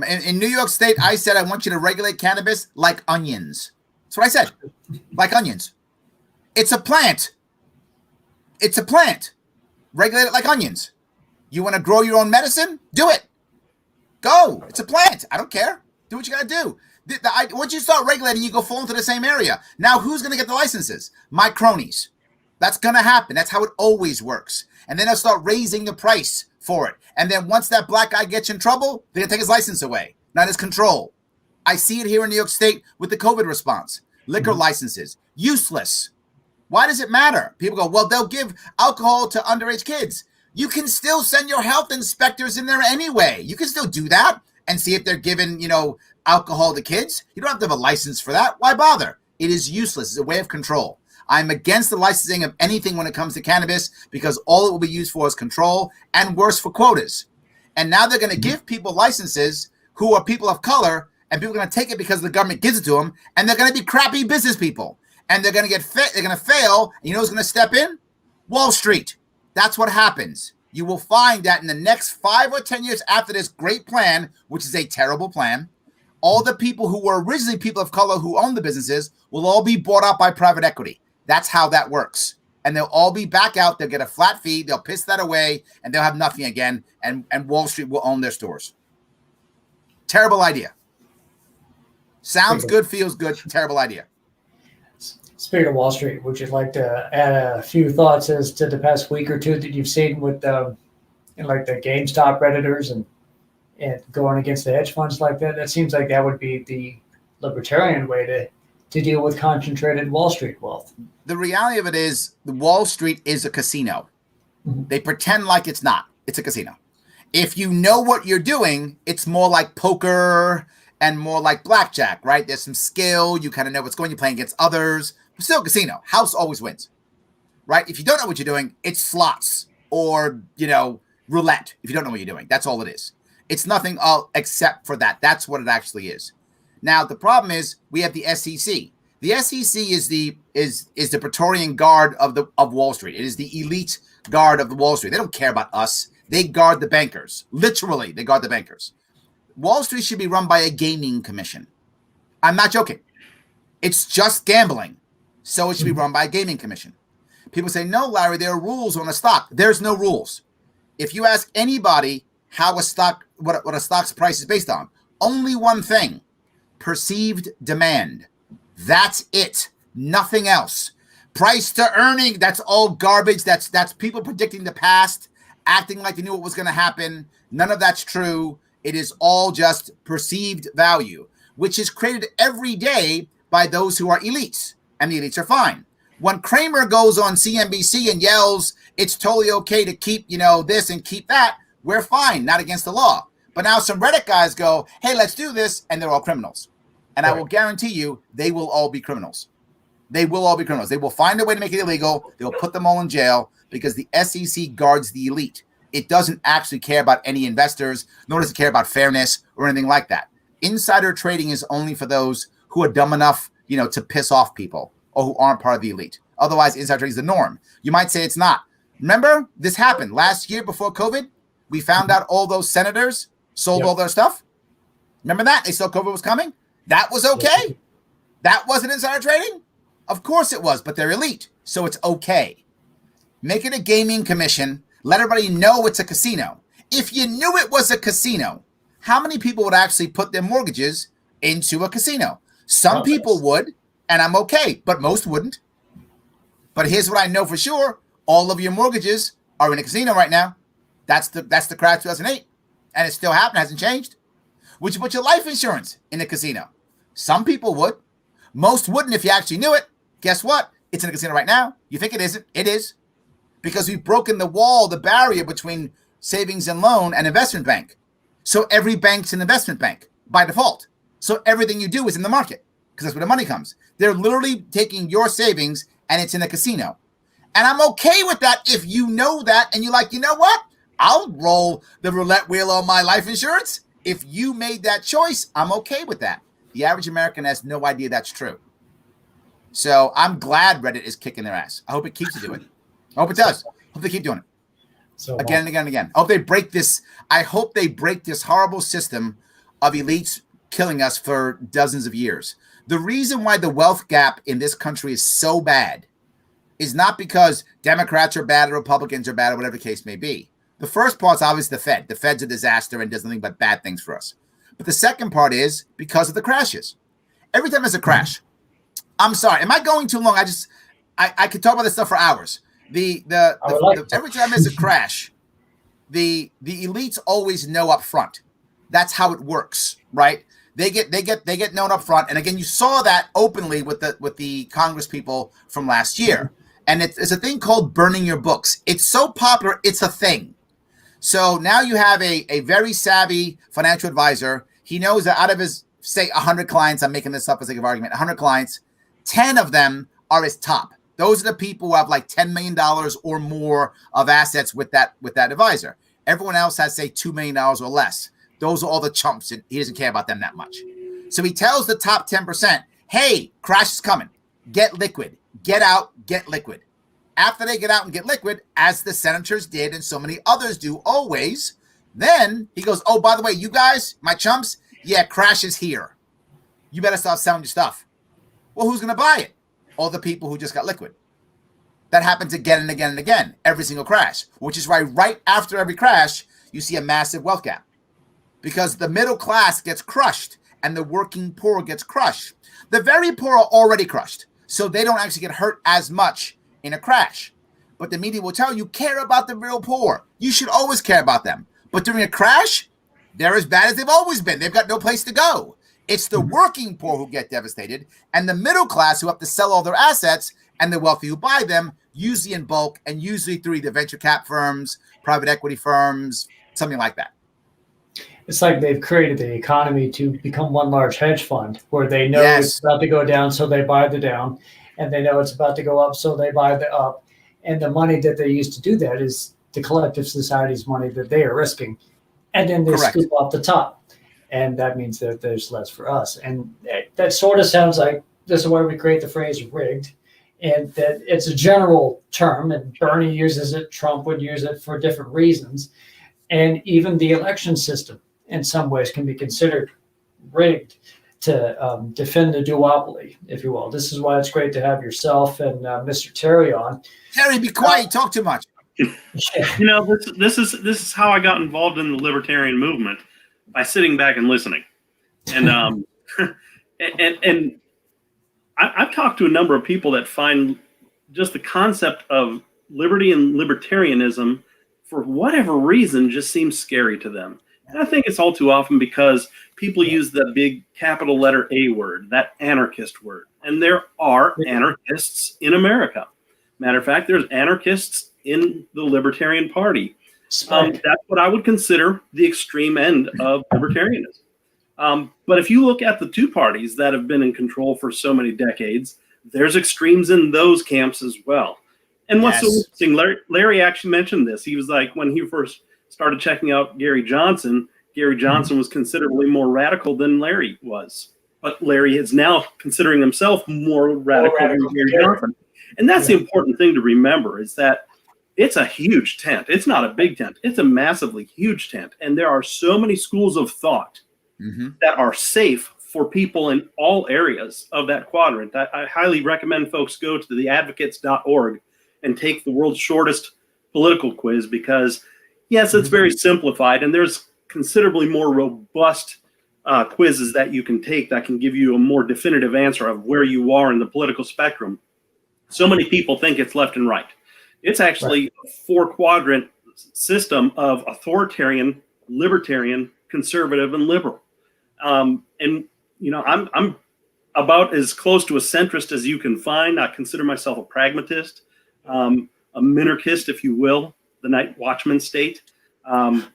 [SPEAKER 3] In New York State, I said I want you to regulate cannabis like onions. That's what I said. Like onions. It's a plant. It's a plant. Regulate it like onions. You want to grow your own medicine? Do it. Go. It's a plant. I don't care. Do what you got to do. Once you start regulating, you go fall into the same area. Now, who's going to get the licenses? My cronies. That's going to happen. That's how it always works. And then they'll start raising the price for it. And then once that black guy gets in trouble, they're going to take his license away, not his control. I see it here in New York State with the COVID response. Liquor licenses. Useless. Why does it matter? People go, well, they'll give alcohol to underage kids. You can still send your health inspectors in there anyway. You can still do that and see if they're giving, alcohol to kids. You don't have to have a license for that. Why bother? It is useless. It's a way of control. I'm against the licensing of anything when it comes to cannabis because all it will be used for is control and worse for quotas. And now they're going to give people licenses who are people of color and people are going to take it because the government gives it to them and they're going to be crappy business people and they're going to they're going to fail. And you know who's going to step in? Wall Street. That's what happens. You will find that in the next 5 or 10 years after this great plan, which is a terrible plan, all the people who were originally people of color who own the businesses will all be bought out by private equity. That's how that works. and they'll all be back out. They'll get a flat fee. They'll piss that away, and they'll have nothing again. And Wall Street will own their stores. Terrible idea. Sounds good, feels good. Terrible idea.
[SPEAKER 2] Speaking of Wall Street, would you like to add a few thoughts as to the past week or two that you've seen with like the GameStop Redditors and going against the hedge funds like that? That seems like that would be the libertarian way to deal with concentrated Wall Street wealth.
[SPEAKER 3] The reality of it is the Wall Street is a casino. They pretend like it's not. It's a casino. If you know what you're doing, it's more like poker and more like blackjack, right? There's some skill. You kind of know what's going. You're playing against others. But still a casino. House always wins, right? If you don't know what you're doing, it's slots or, roulette. If you don't know what you're doing, that's all it is. It's nothing except for that. That's what it actually is. Now, the problem is we have the SEC. The SEC is the Praetorian Guard of Wall Street. It is the elite guard of the Wall Street. They don't care about us. They guard the bankers. Literally, they guard the bankers. Wall Street should be run by a gaming commission. I'm not joking. It's just gambling. So it should be run by a gaming commission. People say, no, Larry, there are rules on a stock. There's no rules. If you ask anybody how a stock, what a stock's price is based on, only one thing: perceived demand. That's it. Nothing else. Price to earning, that's all garbage. That's people predicting the past, acting like they knew what was going to happen. None of that's true. It is all just perceived value, which is created every day by those who are elites, and the elites are fine. When Kramer goes on CNBC and yells, it's totally okay to keep, this and keep that, we're fine, not against the law. But now some Reddit guys go, hey, let's do this, and they're all criminals. And right. I will guarantee you, they will all be criminals. They will all be criminals. They will find a way to make it illegal. They will put them all in jail because the SEC guards the elite. It doesn't actually care about any investors, nor does it care about fairness or anything like that. Insider trading is only for those who are dumb enough, to piss off people or who aren't part of the elite. Otherwise, insider trading is the norm. You might say it's not. Remember, this happened last year before COVID. We found out all those senators sold all their stuff. Remember that? They saw COVID was coming. That was okay. That wasn't insider trading. Of course it was, but they're elite, so it's okay. Make it a gaming commission. Let everybody know it's a casino. If you knew it was a casino, how many people would actually put their mortgages into a casino? Some people would, and I'm okay, but most wouldn't. But here's what I know for sure. All of your mortgages are in a casino right now. That's the crash 2008, and it still happened, hasn't changed. Would you put your life insurance in a casino? Some people would. Most wouldn't if you actually knew it. Guess what? It's in a casino right now. You think it isn't? It is. Because we've broken the wall, the barrier between savings and loan and investment bank. So every bank's an investment bank by default. So everything you do is in the market because that's where the money comes. They're literally taking your savings and it's in a casino. And I'm okay with that if you know that and you're like, you know what? I'll roll the roulette wheel on my life insurance. If you made that choice, I'm okay with that. The average American has no idea that's true. So I'm glad Reddit is kicking their ass. I hope it keeps doing it. I hope it does. I hope they keep doing it. So again and again and again. I hope they break this. I hope they break this horrible system of elites killing us for dozens of years. The reason why the wealth gap in this country is so bad is not because Democrats are bad or Republicans are bad or whatever the case may be. The first part's obviously the Fed. The Fed's a disaster and does nothing but bad things for us. But the second part is because of the crashes. Every time there's a crash, I'm sorry, am I going too long? I could talk about this stuff for hours. Every time there's a crash, the elites always know up front. That's how it works, right? They get known up front. And again, you saw that openly with the Congress people from last year. And it's a thing called burning your books. It's so popular, it's a thing. So now you have a very savvy financial advisor. He knows that out of his, say, 100 clients, I'm making this up for sake of argument, 100 clients, 10 of them are his top. Those are the people who have like $10 million or more of assets with that advisor. Everyone else has, say, $2 million or less. Those are all the chumps, and he doesn't care about them that much. So he tells the top 10%, hey, crash is coming. Get liquid. Get out, get liquid. After they get out and get liquid, as the senators did and so many others do always, then he goes, oh, by the way, you guys, my chumps, yeah, crash is here. You better start selling your stuff. Well, who's going to buy it? All the people who just got liquid. That happens again and again and again, every single crash, which is why right after every crash, you see a massive wealth gap because the middle class gets crushed and the working poor gets crushed. The very poor are already crushed, so they don't actually get hurt as much in a crash. But the media will tell you, care about the real poor. You should always care about them. But during a crash, they're as bad as they've always been. They've got no place to go. It's the working poor who get devastated and the middle class who have to sell all their assets and the wealthy who buy them, usually in bulk and usually through either venture cap firms, private equity firms, something like that.
[SPEAKER 2] It's like they've created the economy to become one large hedge fund where they know
[SPEAKER 3] Yes.
[SPEAKER 2] it's about to go down, so they buy the down, and they know it's about to go up, so they buy the up. And the money that they use to do that is the collective society's money that they are risking. And then they
[SPEAKER 3] Correct.
[SPEAKER 2] scoop off the top. And that means that there's less for us. And that sort of sounds like this is why we create the phrase rigged. And that it's a general term, and Bernie uses it, Trump would use it for different reasons. And even the election system in some ways can be considered rigged to defend the duopoly, if you will. This is why it's great to have yourself and Mr. Terry on.
[SPEAKER 3] Terry, be quiet. You talk too much.
[SPEAKER 4] You know, this is how I got involved in the libertarian movement, by sitting back and listening. And and I've talked to a number of people that find just the concept of liberty and libertarianism, for whatever reason, just seems scary to them. And I think it's all too often because people use the big capital letter A word, that anarchist word. And there are anarchists in America. Matter of fact, there's anarchists in the Libertarian Party. That's what I would consider the extreme end of libertarianism. But if you look at the two parties that have been in control for so many decades, there's extremes in those camps as well. And what's so interesting, Larry actually mentioned this. He was like, when he first started checking out Gary Johnson was considerably more radical than Larry was. But Larry is now considering himself more radical than Gary Johnson. And that's the important thing to remember, is that it's a huge tent. It's not a big tent. It's a massively huge tent. And there are so many schools of thought that are safe for people in all areas of that quadrant. I highly recommend folks go to theadvocates.org and take the world's shortest political quiz, because, yes, it's very simplified, and there's considerably more robust quizzes that you can take that can give you a more definitive answer of where you are in the political spectrum. So many people think it's left and right. It's actually a four-quadrant system of authoritarian, libertarian, conservative, and liberal. And you know, I'm about as close to a centrist as you can find. I consider myself a pragmatist, a minarchist, if you will, the night watchman state. And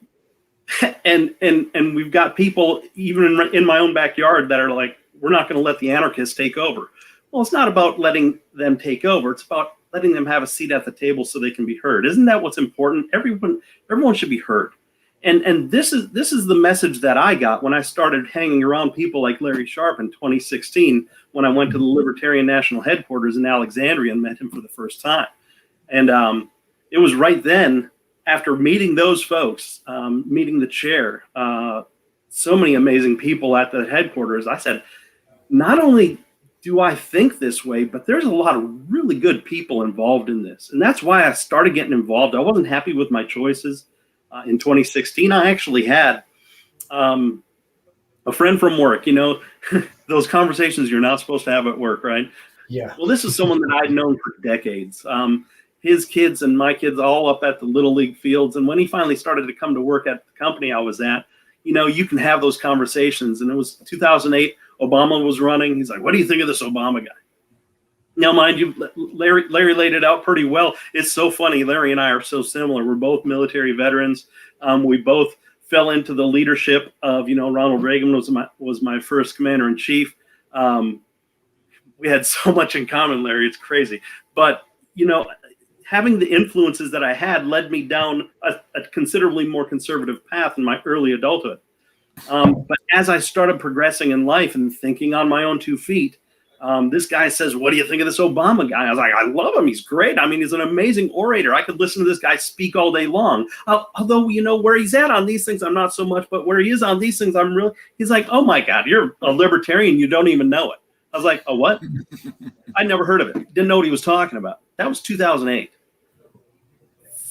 [SPEAKER 4] we've got people even in my own backyard that are like, we're not going to let the anarchists take over. Well, it's not about letting them take over. It's about letting them have a seat at the table so they can be heard. Isn't that what's important? Everyone should be heard. And this is the message that I got when I started hanging around people like Larry Sharpe in 2016, when I went to the Libertarian National Headquarters in Alexandria and met him for the first time. And it was right then, after meeting those folks, meeting the chair, so many amazing people at the headquarters, I said, not only do I think this way, but there's a lot of really good people involved in this. And that's why I started getting involved. I wasn't happy with my choices. In 2016, I actually had a friend from work, you know, those conversations you're not supposed to have at work, right?
[SPEAKER 2] Yeah.
[SPEAKER 4] Well, this is someone that I'd known for decades. His kids and my kids all up at the Little League fields. And when he finally started to come to work at the company I was at, you know, you can have those conversations. And it was 2008, Obama was running. He's like, what do you think of this Obama guy? Now, mind you, Larry laid it out pretty well. It's so funny. Larry and I are so similar. We're both military veterans. We both fell into the leadership of, you know, Ronald Reagan was my first commander in chief. We had so much in common, Larry. It's crazy. But, you know, having the influences that I had led me down a considerably more conservative path in my early adulthood. But as I started progressing in life and thinking on my own 2 feet, this guy says, what do you think of this Obama guy? I was like, I love him. He's great. I mean, he's an amazing orator. I could listen to this guy speak all day long. Although, you know, where he's at on these things, I'm not so much, but where he is on these things, he's like, oh my God, you're a libertarian. You don't even know it. I was like, a what? I never heard of it. Didn't know what he was talking about. That was 2008.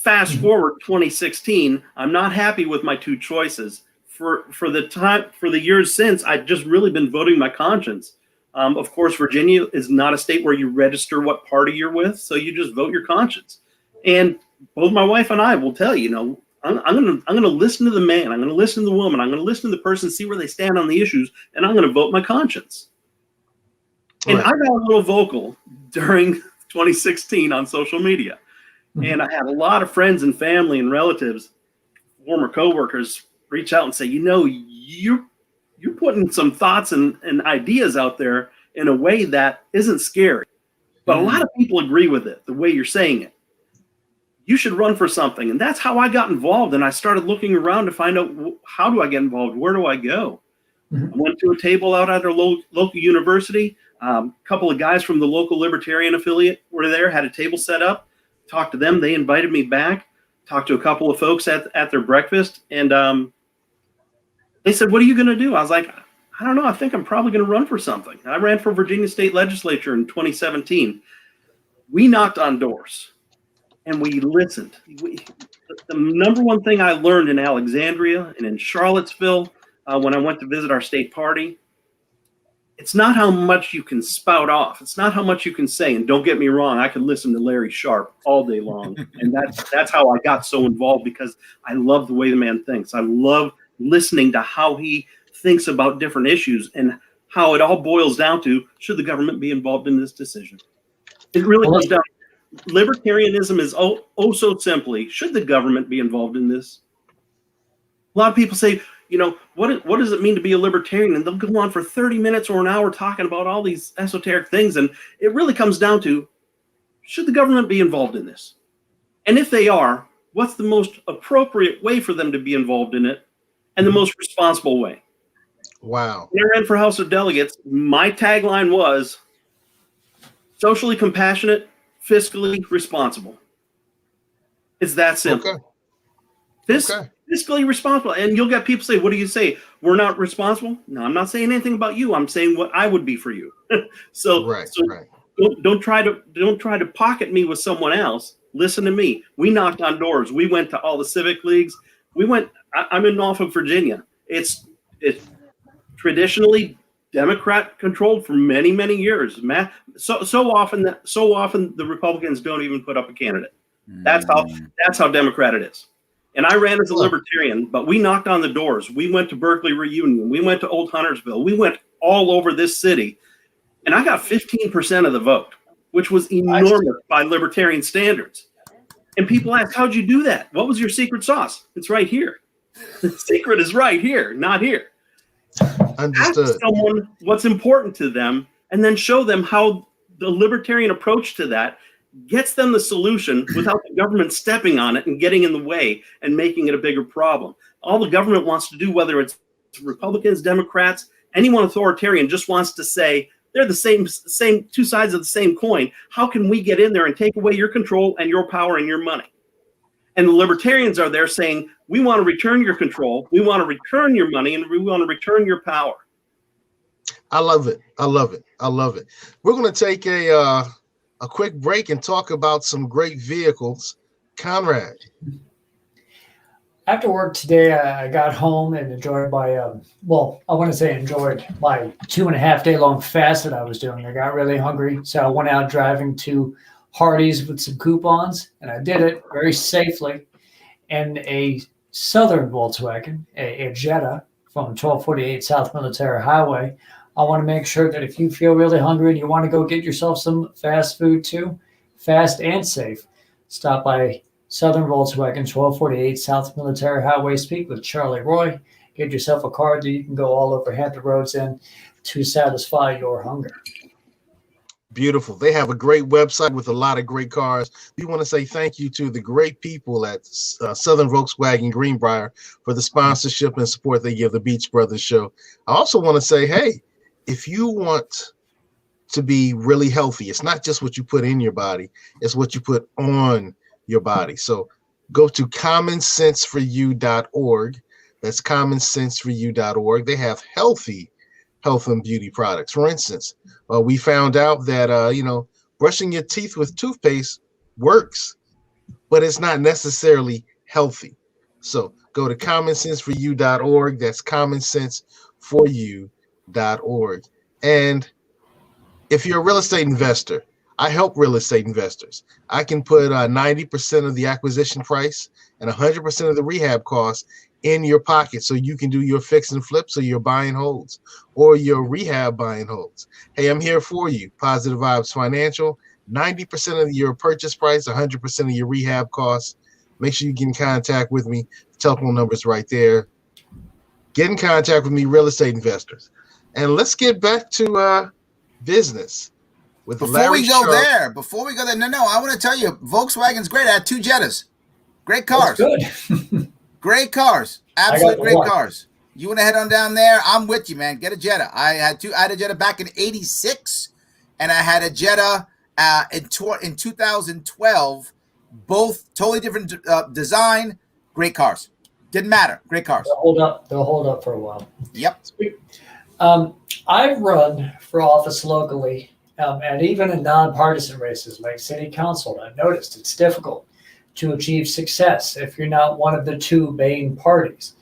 [SPEAKER 4] Fast forward 2016, I'm not happy with my two choices. For the years since, I've just really been voting my conscience. Of course, Virginia is not a state where you register what party you're with, so you just vote your conscience. And both my wife and I will tell you, I'm gonna listen to the man, I'm gonna listen to the woman, I'm gonna listen to the person, see where they stand on the issues, and I'm gonna vote my conscience. And I got a little vocal during 2016 on social media. And I had a lot of friends and family and relatives, former coworkers, reach out and say, you're putting some thoughts and ideas out there in a way that isn't scary. But a lot of people agree with it, the way you're saying it. You should run for something. And that's how I got involved. And I started looking around to find out, how do I get involved? Where do I go? I went to a table out at our local university. A couple of guys from the local Libertarian affiliate were there, had a table set up, talked to them. They invited me back, talked to a couple of folks at their breakfast. And they said, what are you going to do? I was like, I don't know. I think I'm probably going to run for something. I ran for Virginia State Legislature in 2017. We knocked on doors and we listened. The number one thing I learned in Alexandria and in Charlottesville when I went to visit our state party, it's not how much you can spout off. It's not how much you can say. And don't get me wrong, I could listen to Larry Sharpe all day long. And that's how I got so involved, because I love the way the man thinks. I love listening to how he thinks about different issues and how it all boils down to, should the government be involved in this decision? It really comes down. Libertarianism is so simply, should the government be involved in this? A lot of people say, what does it mean to be a libertarian? And they'll go on for 30 minutes or an hour talking about all these esoteric things. And it really comes down to, should the government be involved in this? And if they are, what's the most appropriate way for them to be involved in it and the most responsible way?
[SPEAKER 1] Wow.
[SPEAKER 4] When I ran for House of Delegates, my tagline was socially compassionate, fiscally responsible. It's that simple.
[SPEAKER 1] Okay.
[SPEAKER 4] Fiscally responsible. And you'll get people say, what do you say? We're not responsible? No, I'm not saying anything about you. I'm saying what I would be for you. So don't try to pocket me with someone else. Listen to me. We knocked on doors. We went to all the civic leagues. I'm in Norfolk, Virginia. It's traditionally Democrat controlled for many, many years. So often the Republicans don't even put up a candidate. That's how Democrat it is. And I ran as a libertarian, but we knocked on the doors. We went to Berkeley Reunion. We went to Old Huntersville. We went all over this city. And I got 15% of the vote, which was enormous by libertarian standards. And people ask, how'd you do that? What was your secret sauce? It's right here. The secret is right here, not here.
[SPEAKER 1] Understood.
[SPEAKER 4] Ask someone what's important to them and then show them how the libertarian approach to that gets them the solution without the government stepping on it and getting in the way and making it a bigger problem. All the government wants to do, whether it's Republicans, Democrats, anyone authoritarian, just wants to say they're the same two sides of the same coin. How can we get in there and take away your control and your power and your money? And the libertarians are there saying, we want to return your control, we want to return your money, and we want to return your power.
[SPEAKER 1] I love it. We're going to take a quick break and talk about some great vehicles. Conrad.
[SPEAKER 2] After work today, I got home and enjoyed my, enjoyed my 2.5 day long fast that I was doing. I got really hungry, so I went out driving to Hardee's with some coupons, and I did it very safely in a Southern Volkswagen, a Jetta from 1248 South Military Highway. I want to make sure that if you feel really hungry and you want to go get yourself some fast food too, fast and safe, stop by Southern Volkswagen, 1248 South Military Highway. Speak with Charlie Roy. Get yourself a car that you can go all over Hampton Roads in to satisfy your hunger.
[SPEAKER 1] Beautiful. They have a great website with a lot of great cars. We want to say thank you to the great people at Southern Volkswagen Greenbrier for the sponsorship and support they give the Beach Brothers show. I also want to say, hey, if you want to be really healthy, it's not just what you put in your body, it's what you put on your body. So go to commonsenseforyou.org. That's commonsenseforyou.org. They have healthy health and beauty products. For instance, we found out that brushing your teeth with toothpaste works, but it's not necessarily healthy. So go to commonsenseforyou.org. That's commonsenseforyou.org. And if you're a real estate investor, I help real estate investors. I can put 90% of the acquisition price and 100% of the rehab costs in your pocket so you can do your fix and flips or your buy and holds or your rehab buy and holds. Hey, I'm here for you. Positive Vibes Financial, 90% of your purchase price, 100% of your rehab costs. Make sure you get in contact with me. The telephone number is right there. Get in contact with me, real estate investors. And let's get back to business.
[SPEAKER 3] Before we go there, no, I want to tell you, Volkswagen's great. I had 2 Jettas. Great cars.
[SPEAKER 2] That's good.
[SPEAKER 3] Great cars. Absolute great cars. You want to head on down there? I'm with you, man. Get a Jetta. I had a Jetta back in '86, and I had a Jetta in 2012. Both totally different design. Great cars. Didn't matter. Great cars.
[SPEAKER 2] They'll hold up for a while.
[SPEAKER 3] Yep.
[SPEAKER 2] I've run for office locally. And even in nonpartisan races like city council, I've noticed it's difficult to achieve success if you're not one of the 2 main parties.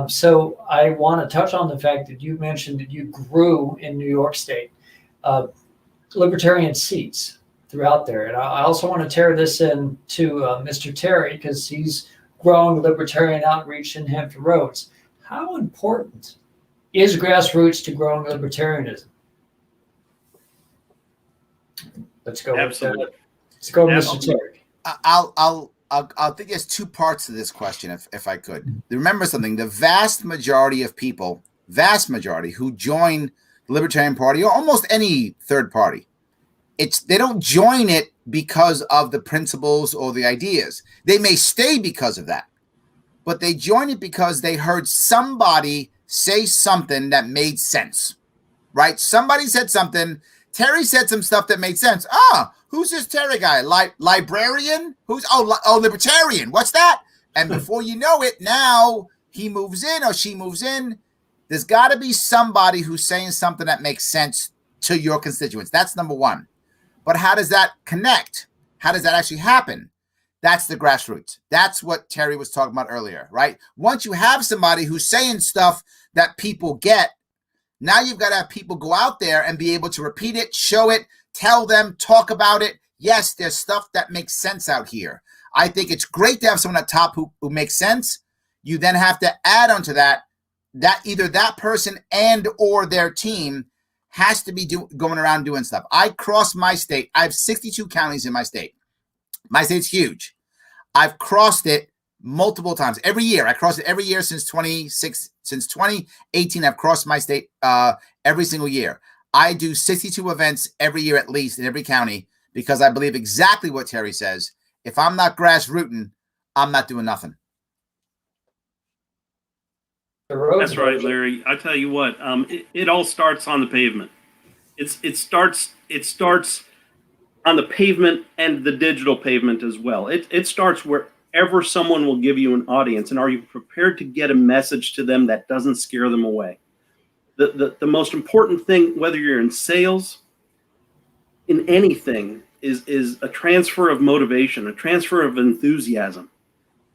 [SPEAKER 2] So I want to touch on the fact that you mentioned that you grew in New York State libertarian seats throughout there. And I also want to tear this in to Mr. Terry, because he's growing libertarian outreach in Hampton Roads. How important is grassroots to growing libertarianism? Let's go.
[SPEAKER 4] Absolutely.
[SPEAKER 2] Let's go, Mr. Terry.
[SPEAKER 3] I'll think there's 2 parts to this question, if I could. Remember something: the vast majority of people, who join the Libertarian Party or almost any third party, they don't join it because of the principles or the ideas. They may stay because of that, but they join it because they heard somebody say something that made sense, right? Somebody said something. Terry said some stuff that made sense. Who's this Terry guy? Librarian? Libertarian. What's that? And before you know it, now he moves in or she moves in. There's got to be somebody who's saying something that makes sense to your constituents. That's number one. But how does that connect? How does that actually happen? That's the grassroots. That's what Terry was talking about earlier, right? Once you have somebody who's saying stuff that people get, now you've got to have people go out there and be able to repeat it, show it, tell them, talk about it. Yes, there's stuff that makes sense out here. I think it's great to have someone at top who makes sense. You then have to add onto that either that person and or their team has to be going around doing stuff. I cross my state. I have 62 counties in my state. My state's huge. I've crossed it multiple times every year. I cross it every year since 2018. I've crossed my state every single year. I do 62 events every year at least in every county because I believe exactly what Terry says. If I'm not grassrooting, I'm not doing nothing.
[SPEAKER 4] That's right, Larry. I tell you what, it all starts on the pavement. It starts on the pavement and the digital pavement as well. It starts wherever someone will give you an audience, and are you prepared to get a message to them that doesn't scare them away? The most important thing, whether you're in sales, in anything, is a transfer of motivation, a transfer of enthusiasm,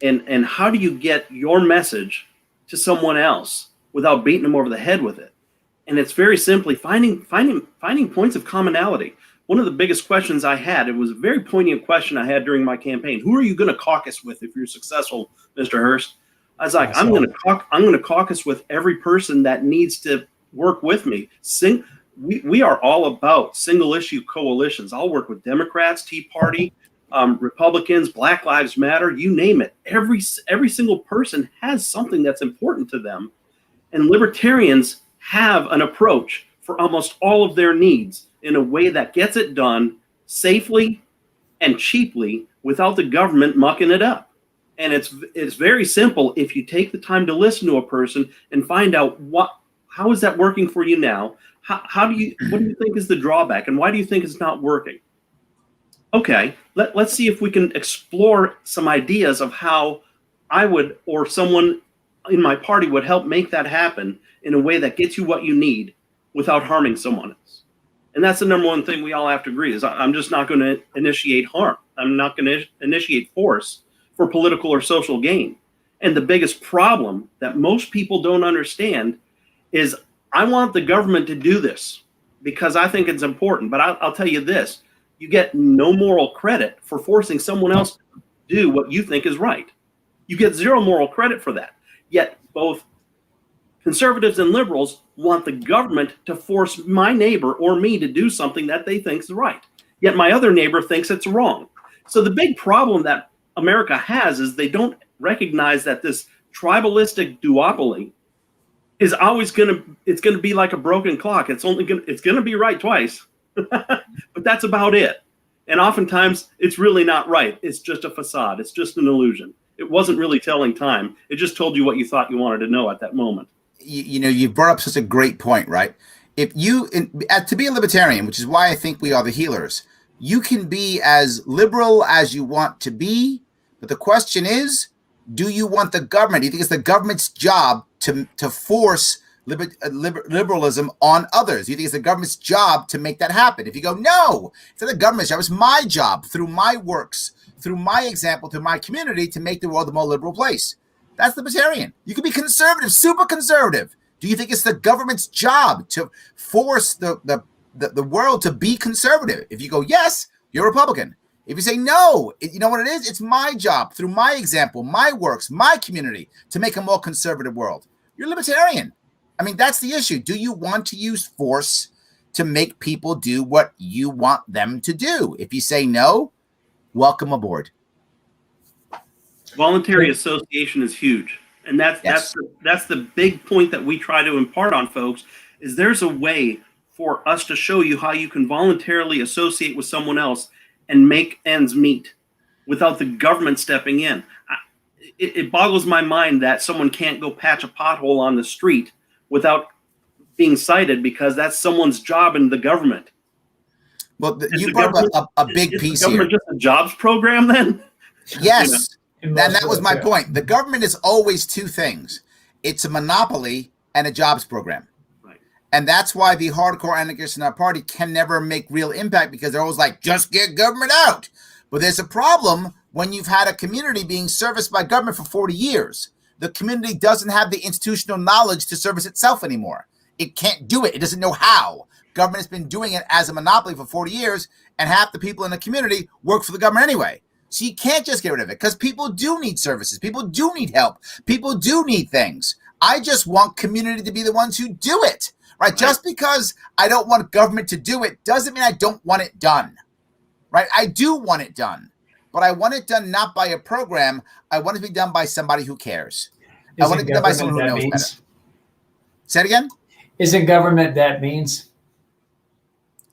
[SPEAKER 4] and how do you get your message to someone else without beating them over the head with it? And it's very simply finding points of commonality. One of the biggest questions I had, it was a very poignant question I had during my campaign. Who are you going to caucus with if you're successful, Mr. Hurst? I was like, I'm going to caucus with every person that needs to work with me. We are all about single issue coalitions. I'll work with Democrats, Tea Party, Republicans, Black Lives Matter, you name it. Every single person has something that's important to them. And libertarians have an approach for almost all of their needs in a way that gets it done safely and cheaply without the government mucking it up. And it's very simple if you take the time to listen to a person and find out how is that working for you now? What do you think is the drawback, and why do you think it's not working? Okay, let's see if we can explore some ideas of how I would or someone in my party would help make that happen in a way that gets you what you need without harming someone else. And that's the number one thing we all have to agree is I'm just not going to initiate harm. I'm not going to initiate force for political or social gain. And the biggest problem that most people don't understand is I want the government to do this because I think it's important. But I'll tell you this, you get no moral credit for forcing someone else to do what you think is right. You get zero moral credit for that. Yet both conservatives and liberals want the government to force my neighbor or me to do something that they think is right. Yet my other neighbor thinks it's wrong. So the big problem that America has is they don't recognize that this tribalistic duopoly is always it's going to be like a broken clock. It's going to be right twice, but that's about it. And oftentimes it's really not right. It's just a facade. It's just an illusion. It wasn't really telling time. It just told you what you thought you wanted to know at that moment.
[SPEAKER 3] You brought up such a great point, right? If to be a libertarian, which is why I think we are the healers, you can be as liberal as you want to be, but the question is, do you want the government? Do you think it's the government's job to force liberalism on others? Do you think it's the government's job to make that happen? If you go, no, it's not the government's job. It's my job through my works, through my example, through my community to make the world a more liberal place. That's libertarian. You can be conservative, super conservative. Do you think it's the government's job to force the world to be conservative? If you go, yes, you're a Republican. If you say no, you know what it is? It's my job through my example, my works, my community to make a more conservative world. You're libertarian. I mean, that's the issue. Do you want to use force to make people do what you want them to do? If you say no, welcome aboard.
[SPEAKER 4] Voluntary association is huge. And that's the big point that we try to impart on folks is there's a way for us to show you how you can voluntarily associate with someone else and make ends meet without the government stepping in. It boggles my mind that someone can't go patch a pothole on the street without being cited because that's someone's job in the government.
[SPEAKER 3] Well, you brought up a big piece here. Is the government
[SPEAKER 4] just a jobs program then?
[SPEAKER 3] Yes. And that was my point. The government is always two things. It's a monopoly and a jobs program. And that's why the hardcore anarchists in our party can never make real impact because they're always like, just get government out. But there's a problem when you've had a community being serviced by government for 40 years. The community doesn't have the institutional knowledge to service itself anymore. It can't do it. It doesn't know how. Government has been doing it as a monopoly for 40 years, and half the people in the community work for the government anyway. So you can't just get rid of it because people do need services. People do need help. People do need things. I just want community to be the ones who do it. Right? Just because I don't want government to do it doesn't mean I don't want it done. Right? I do want it done. But I want it done not by a program. I want it to be done by somebody who cares. I want it to be done by someone who knows better. Say it again?
[SPEAKER 2] Isn't government that means?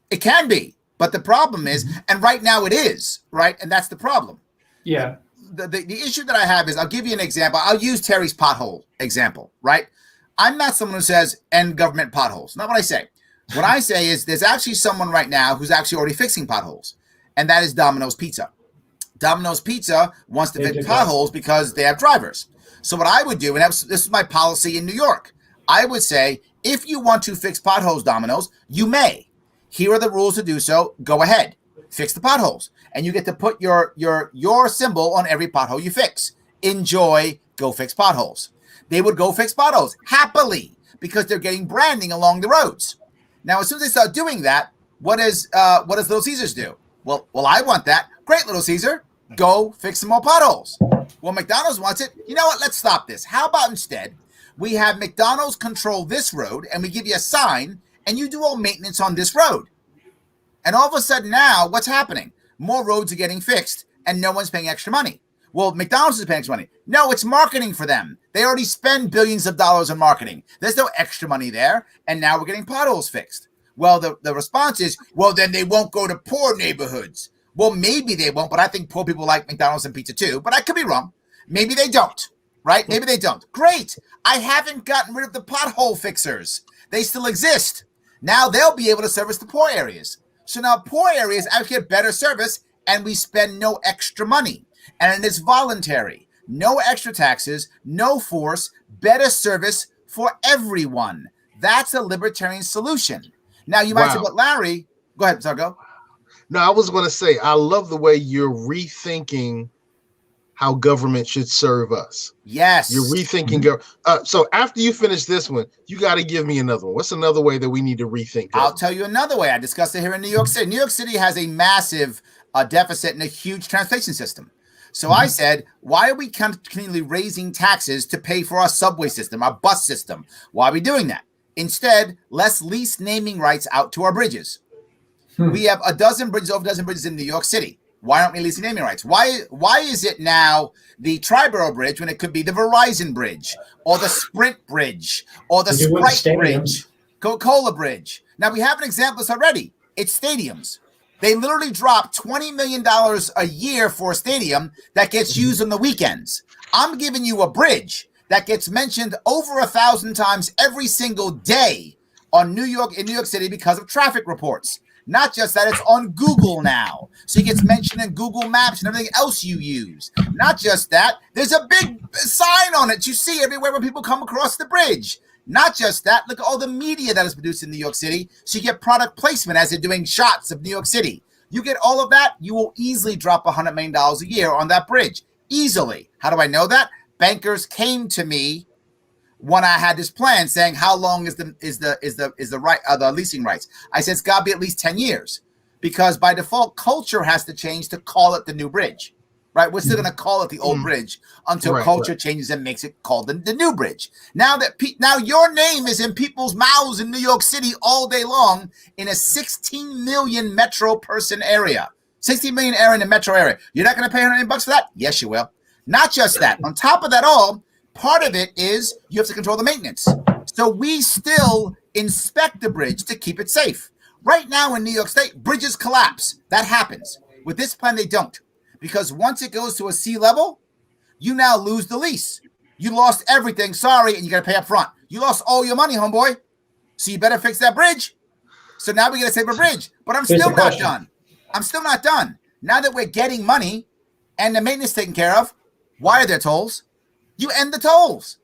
[SPEAKER 3] It can be. But the problem is, and right now it is, right? And that's the problem.
[SPEAKER 2] Yeah.
[SPEAKER 3] The issue that I have is, I'll give you an example. I'll use Terry's pothole example, right? I'm not someone who says end government potholes. Not what I say. What I say is there's actually someone right now who's actually already fixing potholes, and that is Domino's Pizza. Domino's Pizza wants to fix potholes because they have drivers. So what I would do, and this is my policy in New York, I would say, if you want to fix potholes, Domino's, you may. Here are the rules to do so. Go ahead. Fix the potholes. And you get to put your symbol on every pothole you fix. Enjoy, go fix potholes. They would go fix potholes happily because they're getting branding along the roads. Now, as soon as they start doing that, what does Little Caesars do? Well, I want that. Great, Little Caesar. Go fix some more potholes. Well, McDonald's wants it. You know what? Let's stop this. How about instead we have McDonald's control this road and we give you a sign and you do all maintenance on this road. And all of a sudden now, what's happening? More roads are getting fixed and no one's paying extra money. Well, McDonald's is paying extra money. No, it's marketing for them. They already spend billions of dollars on marketing. There's no extra money there. And now we're getting potholes fixed. Well, the response is, well, then they won't go to poor neighborhoods. Well, maybe they won't, but I think poor people like McDonald's and pizza too. But I could be wrong. Maybe they don't, right? Maybe they don't. Great. I haven't gotten rid of the pothole fixers. They still exist. Now they'll be able to service the poor areas. So now poor areas actually get better service and we spend no extra money. And it is voluntary. No extra taxes, no force, better service for everyone. That's a libertarian solution. Now you might say, but Larry, go ahead, Sargo.
[SPEAKER 1] No, I was going to say, I love the way you're rethinking how government should serve us.
[SPEAKER 3] Yes.
[SPEAKER 1] You're rethinking. So after you finish this one, you got to give me another one. What's another way that we need to rethink government?
[SPEAKER 3] I'll tell you another way. I discussed it here in New York City. New York City has a massive deficit and a huge transportation system. So I said, why are we continually raising taxes to pay for our subway system, our bus system? Why are we doing that? Instead, let's lease naming rights out to our bridges. We have over a dozen bridges in New York City. Why aren't we leasing naming rights? Why is it now the Triborough Bridge when it could be the Verizon Bridge or the Sprint Bridge or the Sprite Bridge, Coca-Cola Bridge? Now, we have an example of this already. It's stadiums. They literally drop $20 million a year for a stadium that gets used on the weekends. I'm giving you a bridge that gets mentioned over 1,000 times every single day in New York City because of traffic reports. Not just that, it's on Google now. So it gets mentioned in Google Maps and everything else you use. Not just that, there's a big sign on it you see everywhere when people come across the bridge. Not just that, look at all the media that is produced in New York City. So you get product placement as they're doing shots of New York City. You get all of that, you will easily drop $100 million a year on that bridge. Easily. How do I know that? Bankers came to me when I had this plan saying, how long is the leasing rights? I said, it's got to be at least 10 years because by default, culture has to change to call it the new bridge, right? We're still going to call it the old bridge until culture changes and makes it called the new bridge. Now now your name is in people's mouths in New York City all day long in a 16 million metro person area, 16 million area in the metro area. You're not going to pay $100 million for that? Yes, you will. Not just that. On top of that all, part of it is you have to control the maintenance. So we still inspect the bridge to keep it safe. Right now in New York State, bridges collapse. That happens. With this plan, they don't. Because once it goes to a sea level, you now lose the lease. You lost everything. Sorry, and you got to pay up front. You lost all your money, homeboy. So you better fix that bridge. So now we got to save a bridge. But I'm still not done. I'm still not done. Now that we're getting money and the maintenance taken care of, why are there tolls? You end the tolls.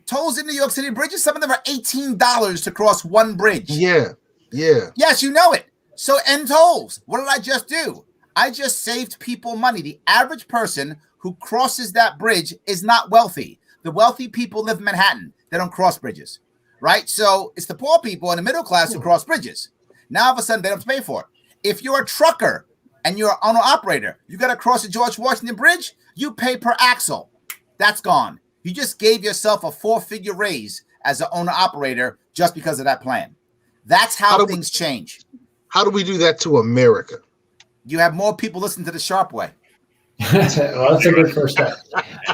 [SPEAKER 3] Tolls in New York City bridges, some of them are $18 to cross one bridge.
[SPEAKER 1] Yeah.
[SPEAKER 3] Yes, you know it. So end tolls. What did I just do? I just saved people money. The average person who crosses that bridge is not wealthy. The wealthy people live in Manhattan. They don't cross bridges, right? So it's the poor people in the middle class who cross bridges. Now, all of a sudden, they don't have to pay for it. If you're a trucker and you're an owner-operator, you got to cross the George Washington Bridge, you pay per axle. That's gone. You just gave yourself a 4-figure raise as an owner-operator just because of that plan. That's how things change.
[SPEAKER 1] How do we do that to America?
[SPEAKER 3] You have more people listen to the Sharpe way.
[SPEAKER 2] Well, that's a good first step.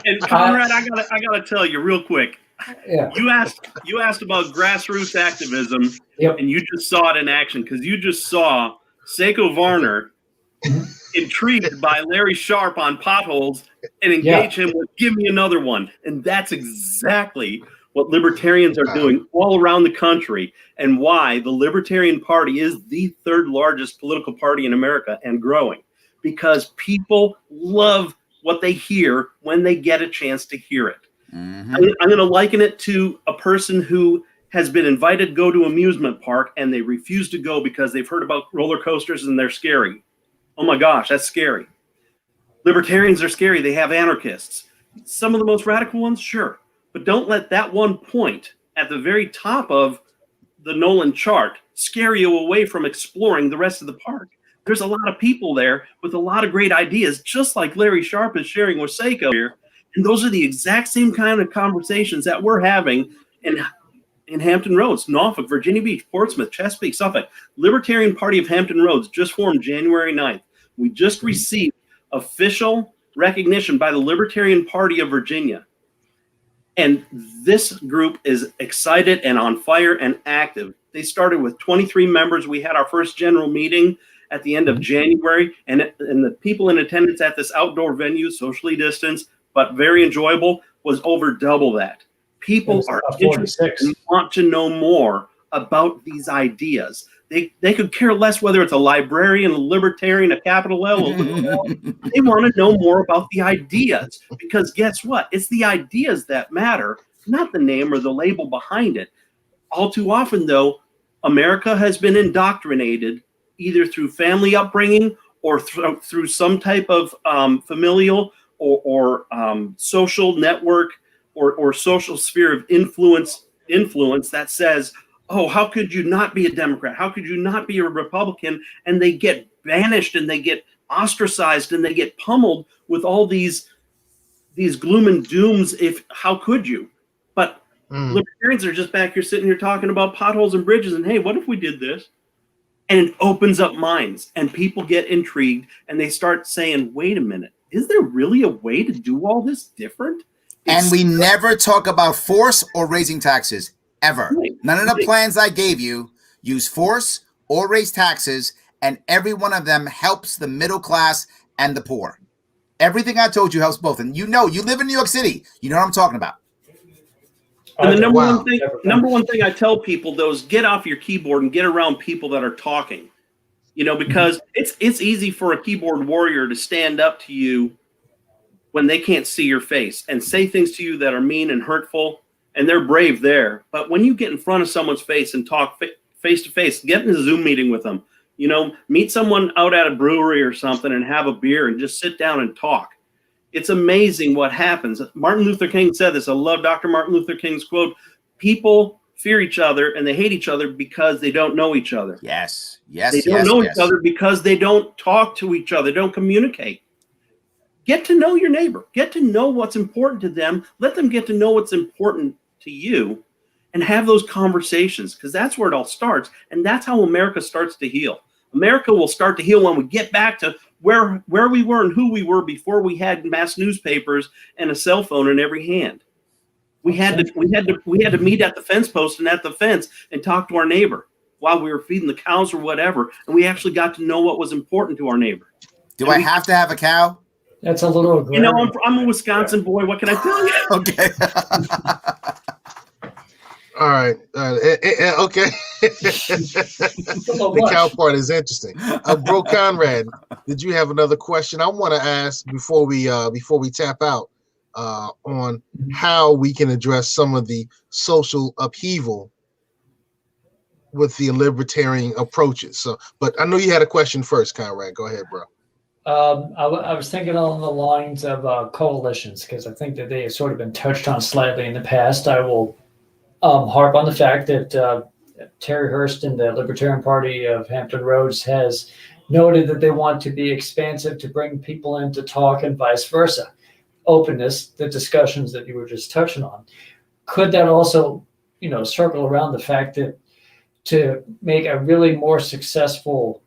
[SPEAKER 4] And Conrad, I gotta tell you real quick.
[SPEAKER 2] Yeah.
[SPEAKER 4] You asked about grassroots activism, and you just saw it in action because you just saw Seko Varner intrigued by Larry Sharpe on potholes and engage him with "Give me another one," and that's exactly what libertarians are doing all around the country, and why the Libertarian Party is the third largest political party in America and growing, because people love what they hear when they get a chance to hear it. I'm going to liken it to a person who has been invited to go to an amusement park and they refuse to go because they've heard about roller coasters and they're scary. Oh my gosh, that's scary. Libertarians are scary. They have anarchists. Some of the most radical ones, sure. But don't let that one point at the very top of the Nolan chart scare you away from exploring the rest of the park. There's a lot of people there with a lot of great ideas, just like Larry Sharpe is sharing with Seko here. And those are the exact same kind of conversations that we're having in Hampton Roads, Norfolk, Virginia Beach, Portsmouth, Chesapeake, Suffolk. Libertarian Party of Hampton Roads just formed January 9th. We just received official recognition by the Libertarian Party of Virginia. And this group is excited and on fire and active. They started with 23 members. We had our first general meeting at the end of January, and the people in attendance at this outdoor venue, socially distanced, but very enjoyable, was over double that. People are interested and want to know more about these ideas. They could care less whether it's a librarian, a libertarian, a capital L. They want to know more about the ideas, because guess what? It's the ideas that matter, not the name or the label behind it. all too often, though, America has been indoctrinated either through family upbringing or through some type of familial or social network or social sphere of influence that says, oh, how could you not be a Democrat? How could you not be a Republican? And they get banished and they get ostracized and they get pummeled with all these gloom and dooms. How could you? But libertarians are just back here sitting here talking about potholes and bridges and, hey, what if we did this? And it opens up minds and people get intrigued and they start saying, wait a minute, is there really a way to do all this different?
[SPEAKER 3] And we never talk about force or raising taxes, ever.
[SPEAKER 4] Right.
[SPEAKER 3] None of the plans I gave you use force or raise taxes, and every one of them helps the middle class and the poor. Everything I told you helps both. And you live in New York City. You know what I'm talking about.
[SPEAKER 4] And the number one thing I tell people, though, is get off your keyboard and get around people that are talking. Because it's easy for a keyboard warrior to stand up to you when they can't see your face and say things to you that are mean and hurtful, and they're brave there. But when you get in front of someone's face and talk face to face, get in a Zoom meeting with them, meet someone out at a brewery or something and have a beer and just sit down and talk. It's amazing what happens. Martin Luther King said this. I love Dr. Martin Luther King's quote. People fear each other and they hate each other because they don't know each other.
[SPEAKER 3] Yes.
[SPEAKER 4] They don't know each other because they don't talk to each other. They don't communicate. Get to know your neighbor. Get to know what's important to them. Let them get to know what's important to you and have those conversations, because that's where it all starts. And that's how America starts to heal. America will start to heal when we get back to where we were and who we were before we had mass newspapers and a cell phone in every hand. We had to meet at the fence post and at the fence and talk to our neighbor while we were feeding the cows or whatever, and we actually got to know what was important to our neighbor.
[SPEAKER 3] Do I have to have a cow?
[SPEAKER 2] That's a little aggressive.
[SPEAKER 4] I'm a Wisconsin boy. What can I tell you?
[SPEAKER 3] Okay.
[SPEAKER 1] All right. Okay. The cow part is interesting. Bro Conrad, did you have another question? I want to ask before we tap out on how we can address some of the social upheaval with the libertarian approaches. So, but I know you had a question first, Conrad. Go ahead, bro.
[SPEAKER 2] I was thinking along the lines of coalitions, because I think that they have sort of been touched on slightly in the past. I will harp on the fact that Terry Hurst and the Libertarian Party of Hampton Roads has noted that they want to be expansive to bring people in to talk and vice versa. Openness, the discussions that you were just touching on. Could that also, circle around the fact that to make a really more successful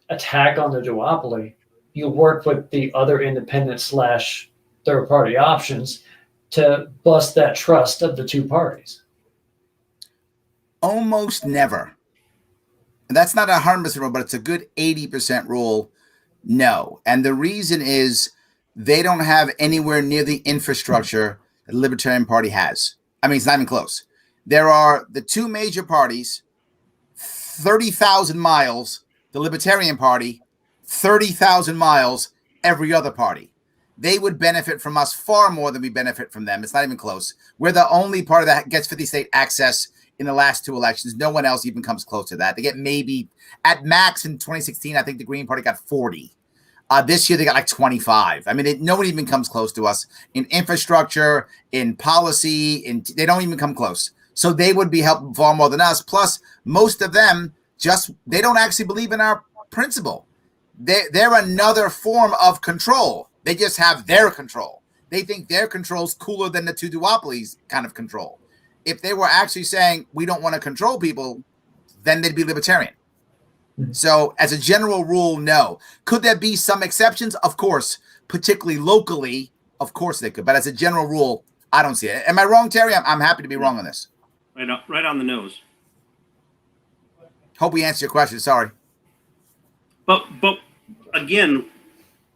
[SPEAKER 2] attack on the duopoly, you work with the other independent / third party options to bust that trust of the two parties?
[SPEAKER 3] Almost never. That's not a 100% rule, but it's a good 80% rule. No. And the reason is they don't have anywhere near the infrastructure that the Libertarian Party has. I mean, it's not even close. There are the two major parties, 30,000 miles, the Libertarian Party, 30,000 miles, every other party. They would benefit from us far more than we benefit from them. It's not even close. We're the only party that gets 50 state access in the last two elections. No one else even comes close to that. They get maybe at max in 2016, I think the Green Party got 40. This year they got like 25. I mean, nobody even comes close to us in infrastructure, in policy, they don't even come close. So they would be helped far more than us. Plus, most of them they don't actually believe in our principle. They're another form of control. They just have their control. They think their control is cooler than the two duopolies kind of control. If they were actually saying we don't want to control people, then they'd be libertarian. So as a general rule, no. Could there be some exceptions? Of course, particularly locally, of course they could. But as a general rule, I don't see it. Am I wrong, Terry? I'm happy to be wrong on this.
[SPEAKER 4] Right on the nose.
[SPEAKER 3] Hope we answered your question. Sorry.
[SPEAKER 4] But again,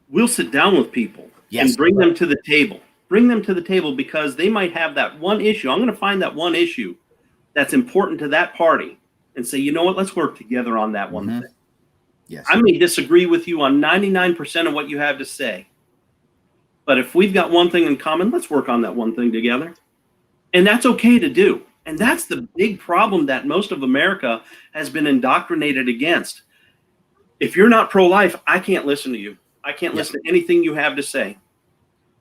[SPEAKER 4] we'll sit down with people and bring them to the table. Bring them to the table because they might have that one issue. I'm going to find that one issue that's important to that party and say, you know what, let's work together on that one thing.
[SPEAKER 3] Yes.
[SPEAKER 4] I may disagree with you on 99% of what you have to say. But if we've got one thing in common, let's work on that one thing together. And that's okay to do. And that's the big problem that most of America has been indoctrinated against. If you're not pro-life, I can't listen to you. I can't listen to anything you have to say.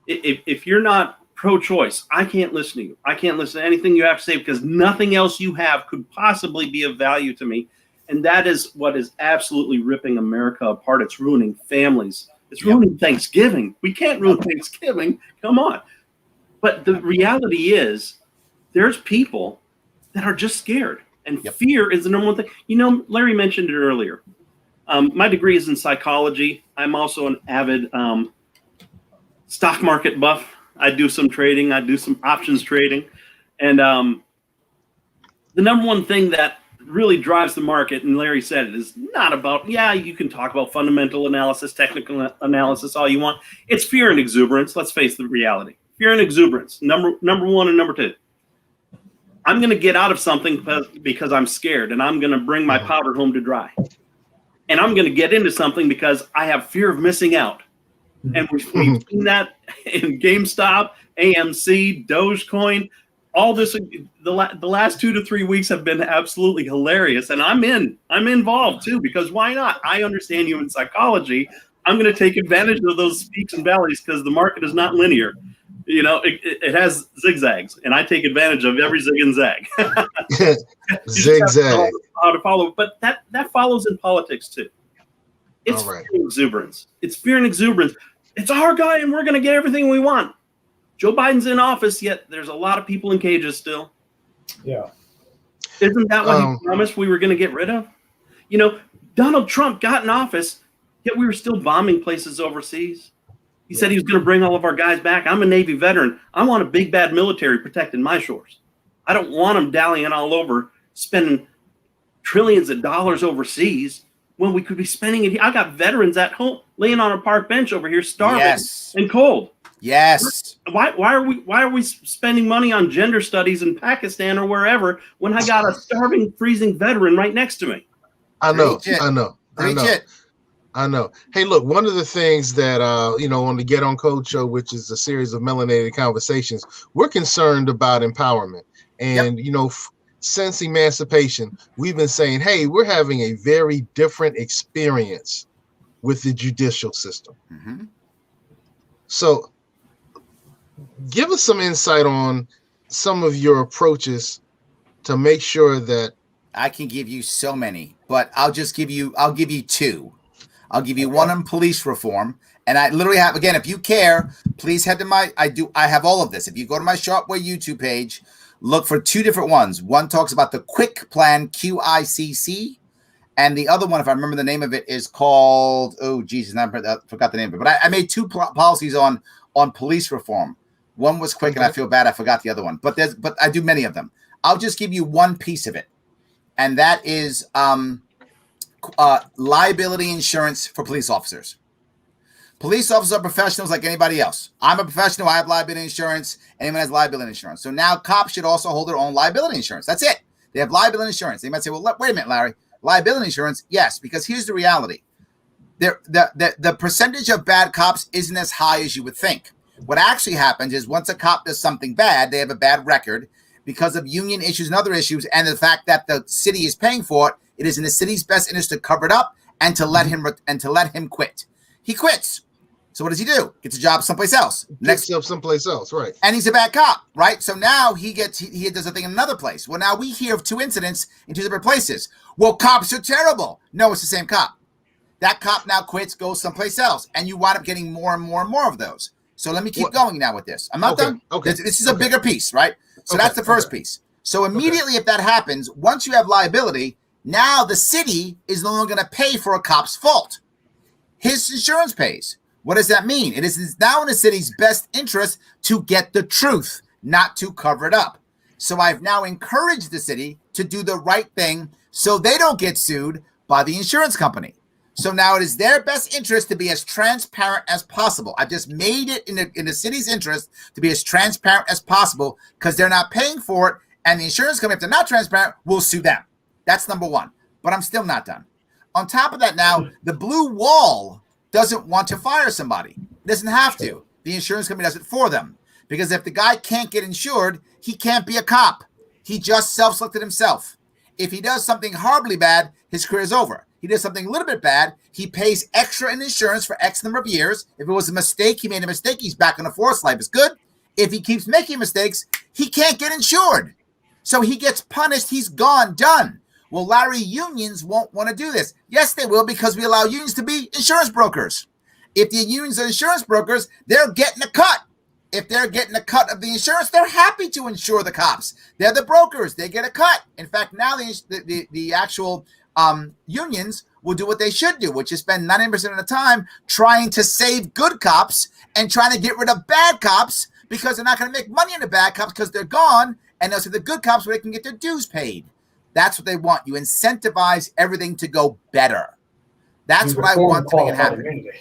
[SPEAKER 4] If you're not pro-choice, I can't listen to you. I can't listen to anything you have to say because nothing else you have could possibly be of value to me. And that is what is absolutely ripping America apart. It's ruining families. It's ruining Thanksgiving. We can't ruin Thanksgiving. Come on. But the reality is there's people that are just scared. And fear is the number one thing. You know, Larry mentioned it earlier. My degree is in psychology. I'm also an avid stock market buff. I do some trading. I do some options trading. And the number one thing that really drives the market, and Larry said it, is not about, you can talk about fundamental analysis, technical analysis, all you want. It's fear and exuberance. Let's face the reality. Fear and exuberance, number one and number two. I'm going to get out of something because I'm scared, and I'm going to bring my powder home to dry. And I'm going to get into something because I have fear of missing out. And we've seen that in GameStop, AMC, Dogecoin. All this, the last 2 to 3 weeks have been absolutely hilarious. And I'm involved too, because why not? I understand human psychology. I'm going to take advantage of those peaks and valleys because the market is not linear. You know, it has zigzags, and I take advantage of every zig and zag.
[SPEAKER 1] Zigzag.
[SPEAKER 4] How to follow, but that follows in politics too. It's fear and exuberance. It's fear and exuberance. It's our guy, and we're going to get everything we want. Joe Biden's in office, yet there's a lot of people in cages still.
[SPEAKER 2] Yeah.
[SPEAKER 4] Isn't that what he promised we were going to get rid of? You know, Donald Trump got in office, yet we were still bombing places overseas. He said he was going to bring all of our guys back. I'm a Navy veteran. I want a big, bad military protecting my shores. I don't want them dallying all over, spending trillions of dollars overseas when we could be spending it. I got veterans at home laying on a park bench over here starving and cold.
[SPEAKER 3] Yes.
[SPEAKER 4] Why are we spending money on gender studies in Pakistan or wherever when I got a starving, freezing veteran right next to me?
[SPEAKER 1] I know. Hey, look, one of the things that, on the Get On Code show, which is a series of melanated conversations, we're concerned about empowerment. And, since emancipation, we've been saying, hey, we're having a very different experience with the judicial system. Mm-hmm. So give us some insight on some of your approaches to make sure that.
[SPEAKER 3] I can give you so many, but I'll give you two. I'll give you one on police reform. And I literally have, again, if you care, please head to I have all of this. If you go to my Sharpe Way YouTube page, look for two different ones. One talks about the Quick Plan, QICC. And the other one, if I remember the name of it, is called, I forgot the name of it. But I made two policies on police reform. One was quick, and I feel bad I forgot the other one. But I do many of them. I'll just give you one piece of it. And that is liability insurance for police officers. Police officers are professionals like anybody else. I'm a professional. I have liability insurance. Anyone has liability insurance. So now cops should also hold their own liability insurance. That's it. They have liability insurance. They might say, well, wait a minute, Larry. Liability insurance? Yes, because here's the reality. The percentage of bad cops isn't as high as you would think. What actually happens is once a cop does something bad, they have a bad record because of union issues and other issues, and the fact that the city is paying for it. It is in the city's best interest to cover it up and to let him quit. He quits. So what does he do? Gets a job someplace else.
[SPEAKER 1] Next up someplace else, right?
[SPEAKER 3] And he's a bad cop, right? So now he does a thing in another place. Well, now we hear of two incidents in two different places. Well, cops are terrible. No, it's the same cop. That cop now quits, goes someplace else, and you wind up getting more and more and more of those. So let me keep going now with this. I'm not done. Okay. This is a bigger piece, right? So that's the first piece. So immediately if that happens, once you have liability, now the city is no longer going to pay for a cop's fault. His insurance pays. What does that mean? It is now in the city's best interest to get the truth, not to cover it up. So I've now encouraged the city to do the right thing so they don't get sued by the insurance company. So now it is their best interest to be as transparent as possible. I've just made it in the city's interest to be as transparent as possible because they're not paying for it, and the insurance company, if they're not transparent, will sue them. That's number one. But I'm still not done. On top of that now, the blue wall doesn't want to fire somebody. It doesn't have to. The insurance company does it for them. Because if the guy can't get insured, he can't be a cop. he just self-selected himself. If he does something horribly bad, his career is over. He does something a little bit bad, he pays extra in insurance for X number of years. If it was a mistake, he made a mistake, he's back on the force, life is good. If he keeps making mistakes, he can't get insured. So he gets punished, he's gone, done. Well, Larry, unions won't want to do this. Yes, they will, because we allow unions to be insurance brokers. If the unions are insurance brokers, they're getting a cut. If they're getting a cut of the insurance, they're happy to insure the cops. They're the brokers. They get a cut. In fact, now the actual unions will do what they should do, which is spend 90% of the time trying to save good cops and trying to get rid of bad cops, because they're not going to make money on the bad cops because they're gone, and they'll say the good cops where they can get their dues paid. That's what they want. You incentivize everything to go better. That's what I want to make it happen. Immunity.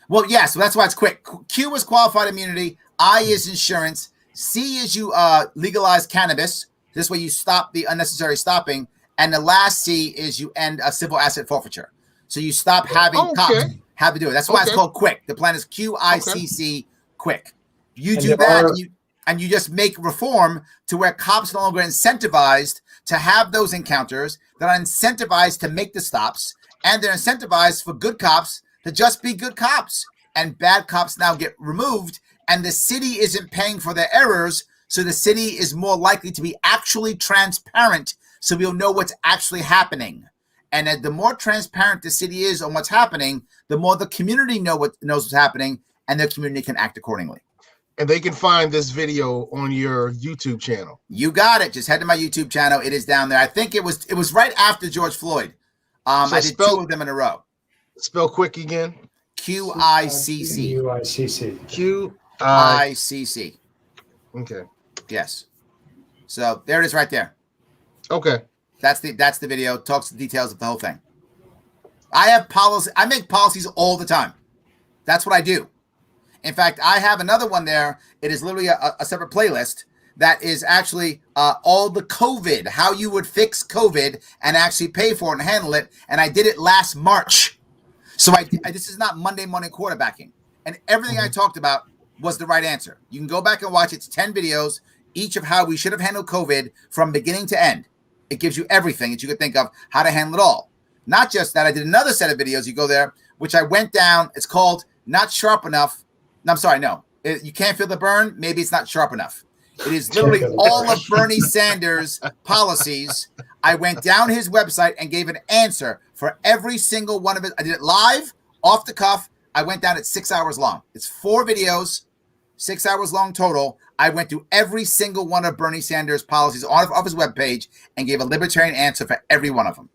[SPEAKER 3] Well, yeah, so that's why it's quick. Q is qualified immunity. I is insurance. C is you legalize cannabis. This way you stop the unnecessary stopping. And the last C is you end a civil asset forfeiture. So you stop having cops have to do it. That's why it's called quick. The plan is QICC, quick. You do that, and you just make reform to where cops no longer incentivized to have those encounters. They're incentivized to make the stops, and they're incentivized for good cops to just be good cops. And bad cops now get removed, and the city isn't paying for their errors, so the city is more likely to be actually transparent, so we'll know what's actually happening. And the more transparent the city is on what's happening, the more the community knows what's happening, and the community can act accordingly.
[SPEAKER 1] And they can find this video on your YouTube channel.
[SPEAKER 3] You got it. Just head to my YouTube channel. It is down there. I think it was right after George Floyd. I did 2 of them in a row.
[SPEAKER 1] Spell quick again.
[SPEAKER 3] QICC. QICC.
[SPEAKER 1] Okay.
[SPEAKER 3] Yes. So there it is right there.
[SPEAKER 1] Okay.
[SPEAKER 3] That's the video. Talks the details of the whole thing. I have policy. I make policies all the time. That's what I do. In fact, I have another one there. It is literally a separate playlist that is actually all the COVID, how you would fix COVID and actually pay for it and handle it. And I did it last March. So this is not Monday morning quarterbacking. And everything I talked about was the right answer. You can go back and watch it. It's 10 videos, each of how we should have handled COVID from beginning to end. It gives you everything that you could think of, how to handle it all. Not just that, I did another set of videos. You go there, which I went down. It's called Not Sharp Enough. No, I'm sorry, no. You can't feel the burn. Maybe it's not sharp enough. It is literally all of Bernie Sanders' policies. I went down his website and gave an answer for every single one of it. I did it live, off the cuff. I went down at 6 hours long. It's 4 videos, 6 hours long total. I went through every single one of Bernie Sanders' policies off his webpage and gave a libertarian answer for every one of them.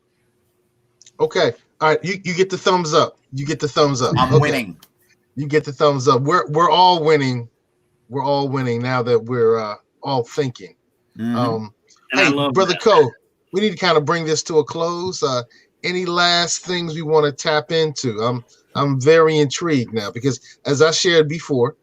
[SPEAKER 1] Okay. All right. You get the thumbs up. You get the thumbs up.
[SPEAKER 3] I'm winning.
[SPEAKER 1] You get the thumbs up. We're all winning. We're all winning now that we're all thinking.
[SPEAKER 4] And
[SPEAKER 1] hey, Brother Ko, we need to kind of bring this to a close. Any last things we want to tap into? I'm very intrigued now because, as I shared before,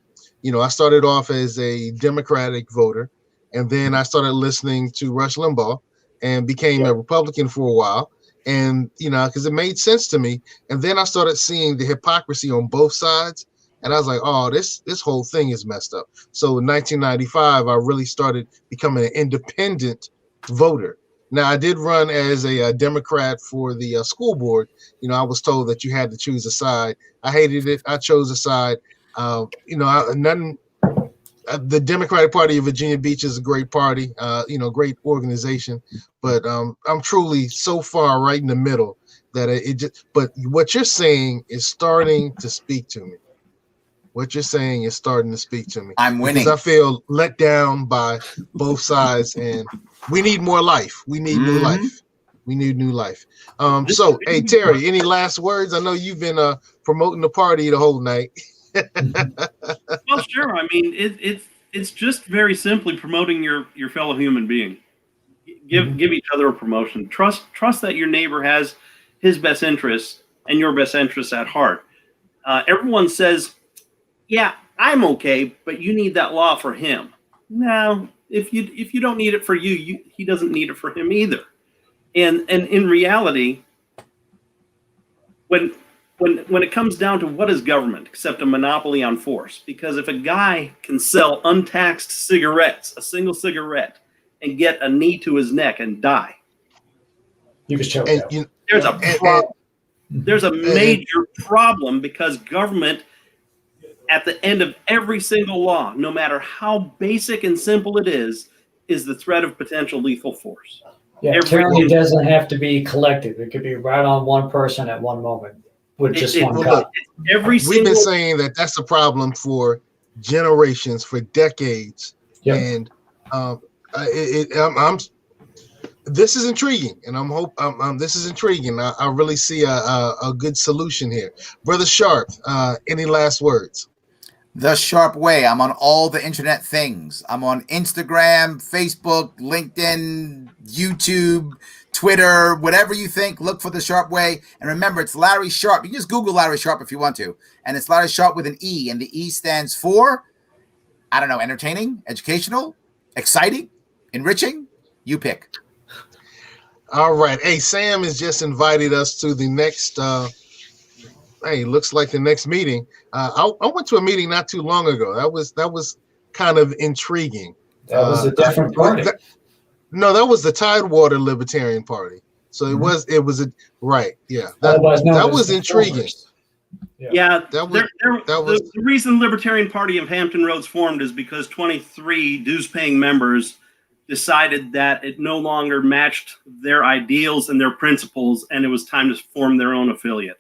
[SPEAKER 1] I started off as a Democratic voter, and then I started listening to Rush Limbaugh and became a Republican for a while. And, because it made sense to me. And then I started seeing the hypocrisy on both sides. And I was like, oh, this whole thing is messed up. So in 1995, I really started becoming an independent voter. Now, I did run as a Democrat for the school board. I was told that you had to choose a side. I hated it. I chose a side. The Democratic Party of Virginia Beach is a great party, great organization, but I'm truly so far right in the middle that but what you're saying is starting to speak to me. What you're saying is starting to speak to me.
[SPEAKER 3] I'm winning.
[SPEAKER 1] Because I feel let down by both sides, and we need more life. We need new life. We need new life. So, hey, Terry, any last words? I know you've been promoting the party the whole night.
[SPEAKER 4] Well, sure. I mean, it's just very simply promoting your fellow human being. Give each other a promotion. Trust that your neighbor has his best interests and your best interests at heart. Everyone says, "Yeah, I'm okay, but you need that law for him." No, if you don't need it for you, he doesn't need it for him either. And in reality, when it comes down to what is government except a monopoly on force? Because if a guy can sell untaxed cigarettes, a single cigarette, and get a knee to his neck and die.
[SPEAKER 2] You can show
[SPEAKER 1] And
[SPEAKER 2] that.
[SPEAKER 4] There's a problem. There's a major problem because government, at the end of every single law, no matter how basic and simple it is the threat of potential lethal force.
[SPEAKER 2] Yeah, tyranny doesn't have to be collective. It could be right on one person at one moment with just one cop.
[SPEAKER 1] We've been saying that that's a problem for generations, for decades. Yep. And this is intriguing, and this is intriguing. I really see a good solution here. Brother Sharpe, any last words?
[SPEAKER 3] The Sharpe Way. I'm on all the internet things. I'm on Instagram, Facebook, LinkedIn, YouTube, Twitter, whatever you think. Look for The Sharpe Way. And remember, it's Larry Sharpe. You can just Google Larry Sharpe if you want to. And it's Larry Sharpe with an E. And the E stands for, I don't know, entertaining, educational, exciting, enriching. You pick.
[SPEAKER 1] All right. Hey, Sam has just invited us to the next looks like the next meeting. I went to a meeting not too long ago. That was kind of intriguing.
[SPEAKER 2] That was a different party.
[SPEAKER 1] That was the Tidewater Libertarian Party. So it was right. Yeah. That was intriguing.
[SPEAKER 4] The reason Libertarian Party of Hampton Roads formed is because 23 dues-paying members decided that it no longer matched their ideals and their principles, and it was time to form their own affiliate.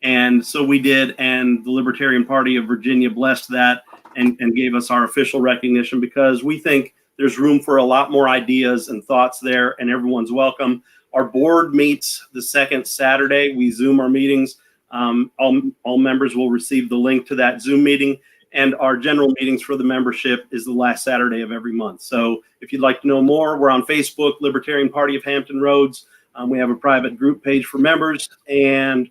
[SPEAKER 4] And so we did, and the Libertarian Party of Virginia blessed that and gave us our official recognition, because we think there's room for a lot more ideas and thoughts there, and everyone's welcome. Our board meets the second Saturday. We Zoom our meetings. All members will receive the link to that Zoom meeting, and our general meetings for the membership is the last Saturday of every month. So if you'd like to know more, we're on Facebook, Libertarian Party of Hampton Roads. We have a private group page for members, and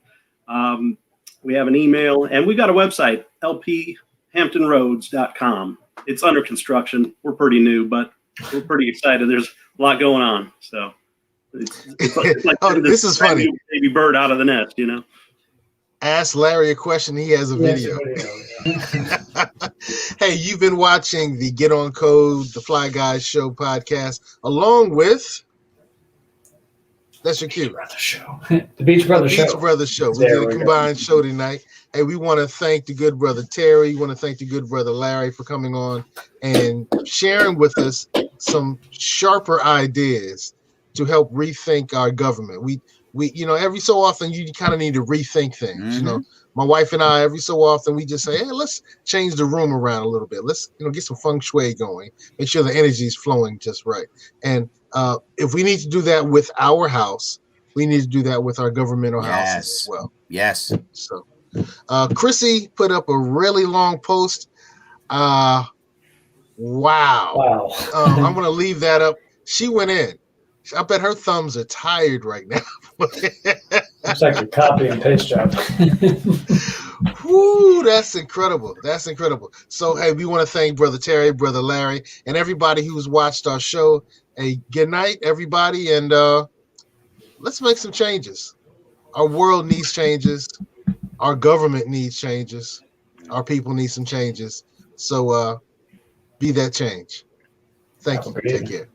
[SPEAKER 4] we have an email, and we've got a website, lphamptonroads.com. It's under construction. We're pretty new, but we're pretty excited. There's a lot going on. So it's like
[SPEAKER 1] this is funny.
[SPEAKER 4] Baby bird out of the nest, you know.
[SPEAKER 1] Ask Larry a question. He has a video. Hey, you've been watching the Get On Code, the Fly Guys Show podcast, along with, that's your cue.
[SPEAKER 2] The Beach Brothers Show.
[SPEAKER 1] Beach Brothers Show. We did a combined show tonight. Hey, we want to thank the good brother Terry. We want to thank the good brother Larry for coming on and sharing with us some sharper ideas to help rethink our government. We every so often you kind of need to rethink things. Mm-hmm. You know, my wife and I, every so often we just say, hey, let's change the room around a little bit. Let's get some feng shui going. Make sure the energy is flowing just right. And if we need to do that with our house, we need to do that with our governmental houses as well.
[SPEAKER 3] Yes.
[SPEAKER 1] So, Chrissy put up a really long post. Wow. I'm going to leave that up. She went in. I bet her thumbs are tired right now.
[SPEAKER 2] It's like a copy and paste job.
[SPEAKER 1] Woo, that's incredible. That's incredible. So, hey, we want to thank Brother Terry, Brother Larry, and everybody who's watched our show. Hey, good night, everybody, and let's make some changes. Our world needs changes. Our government needs changes. Our people need some changes. So, be that change. Thank you. Take care.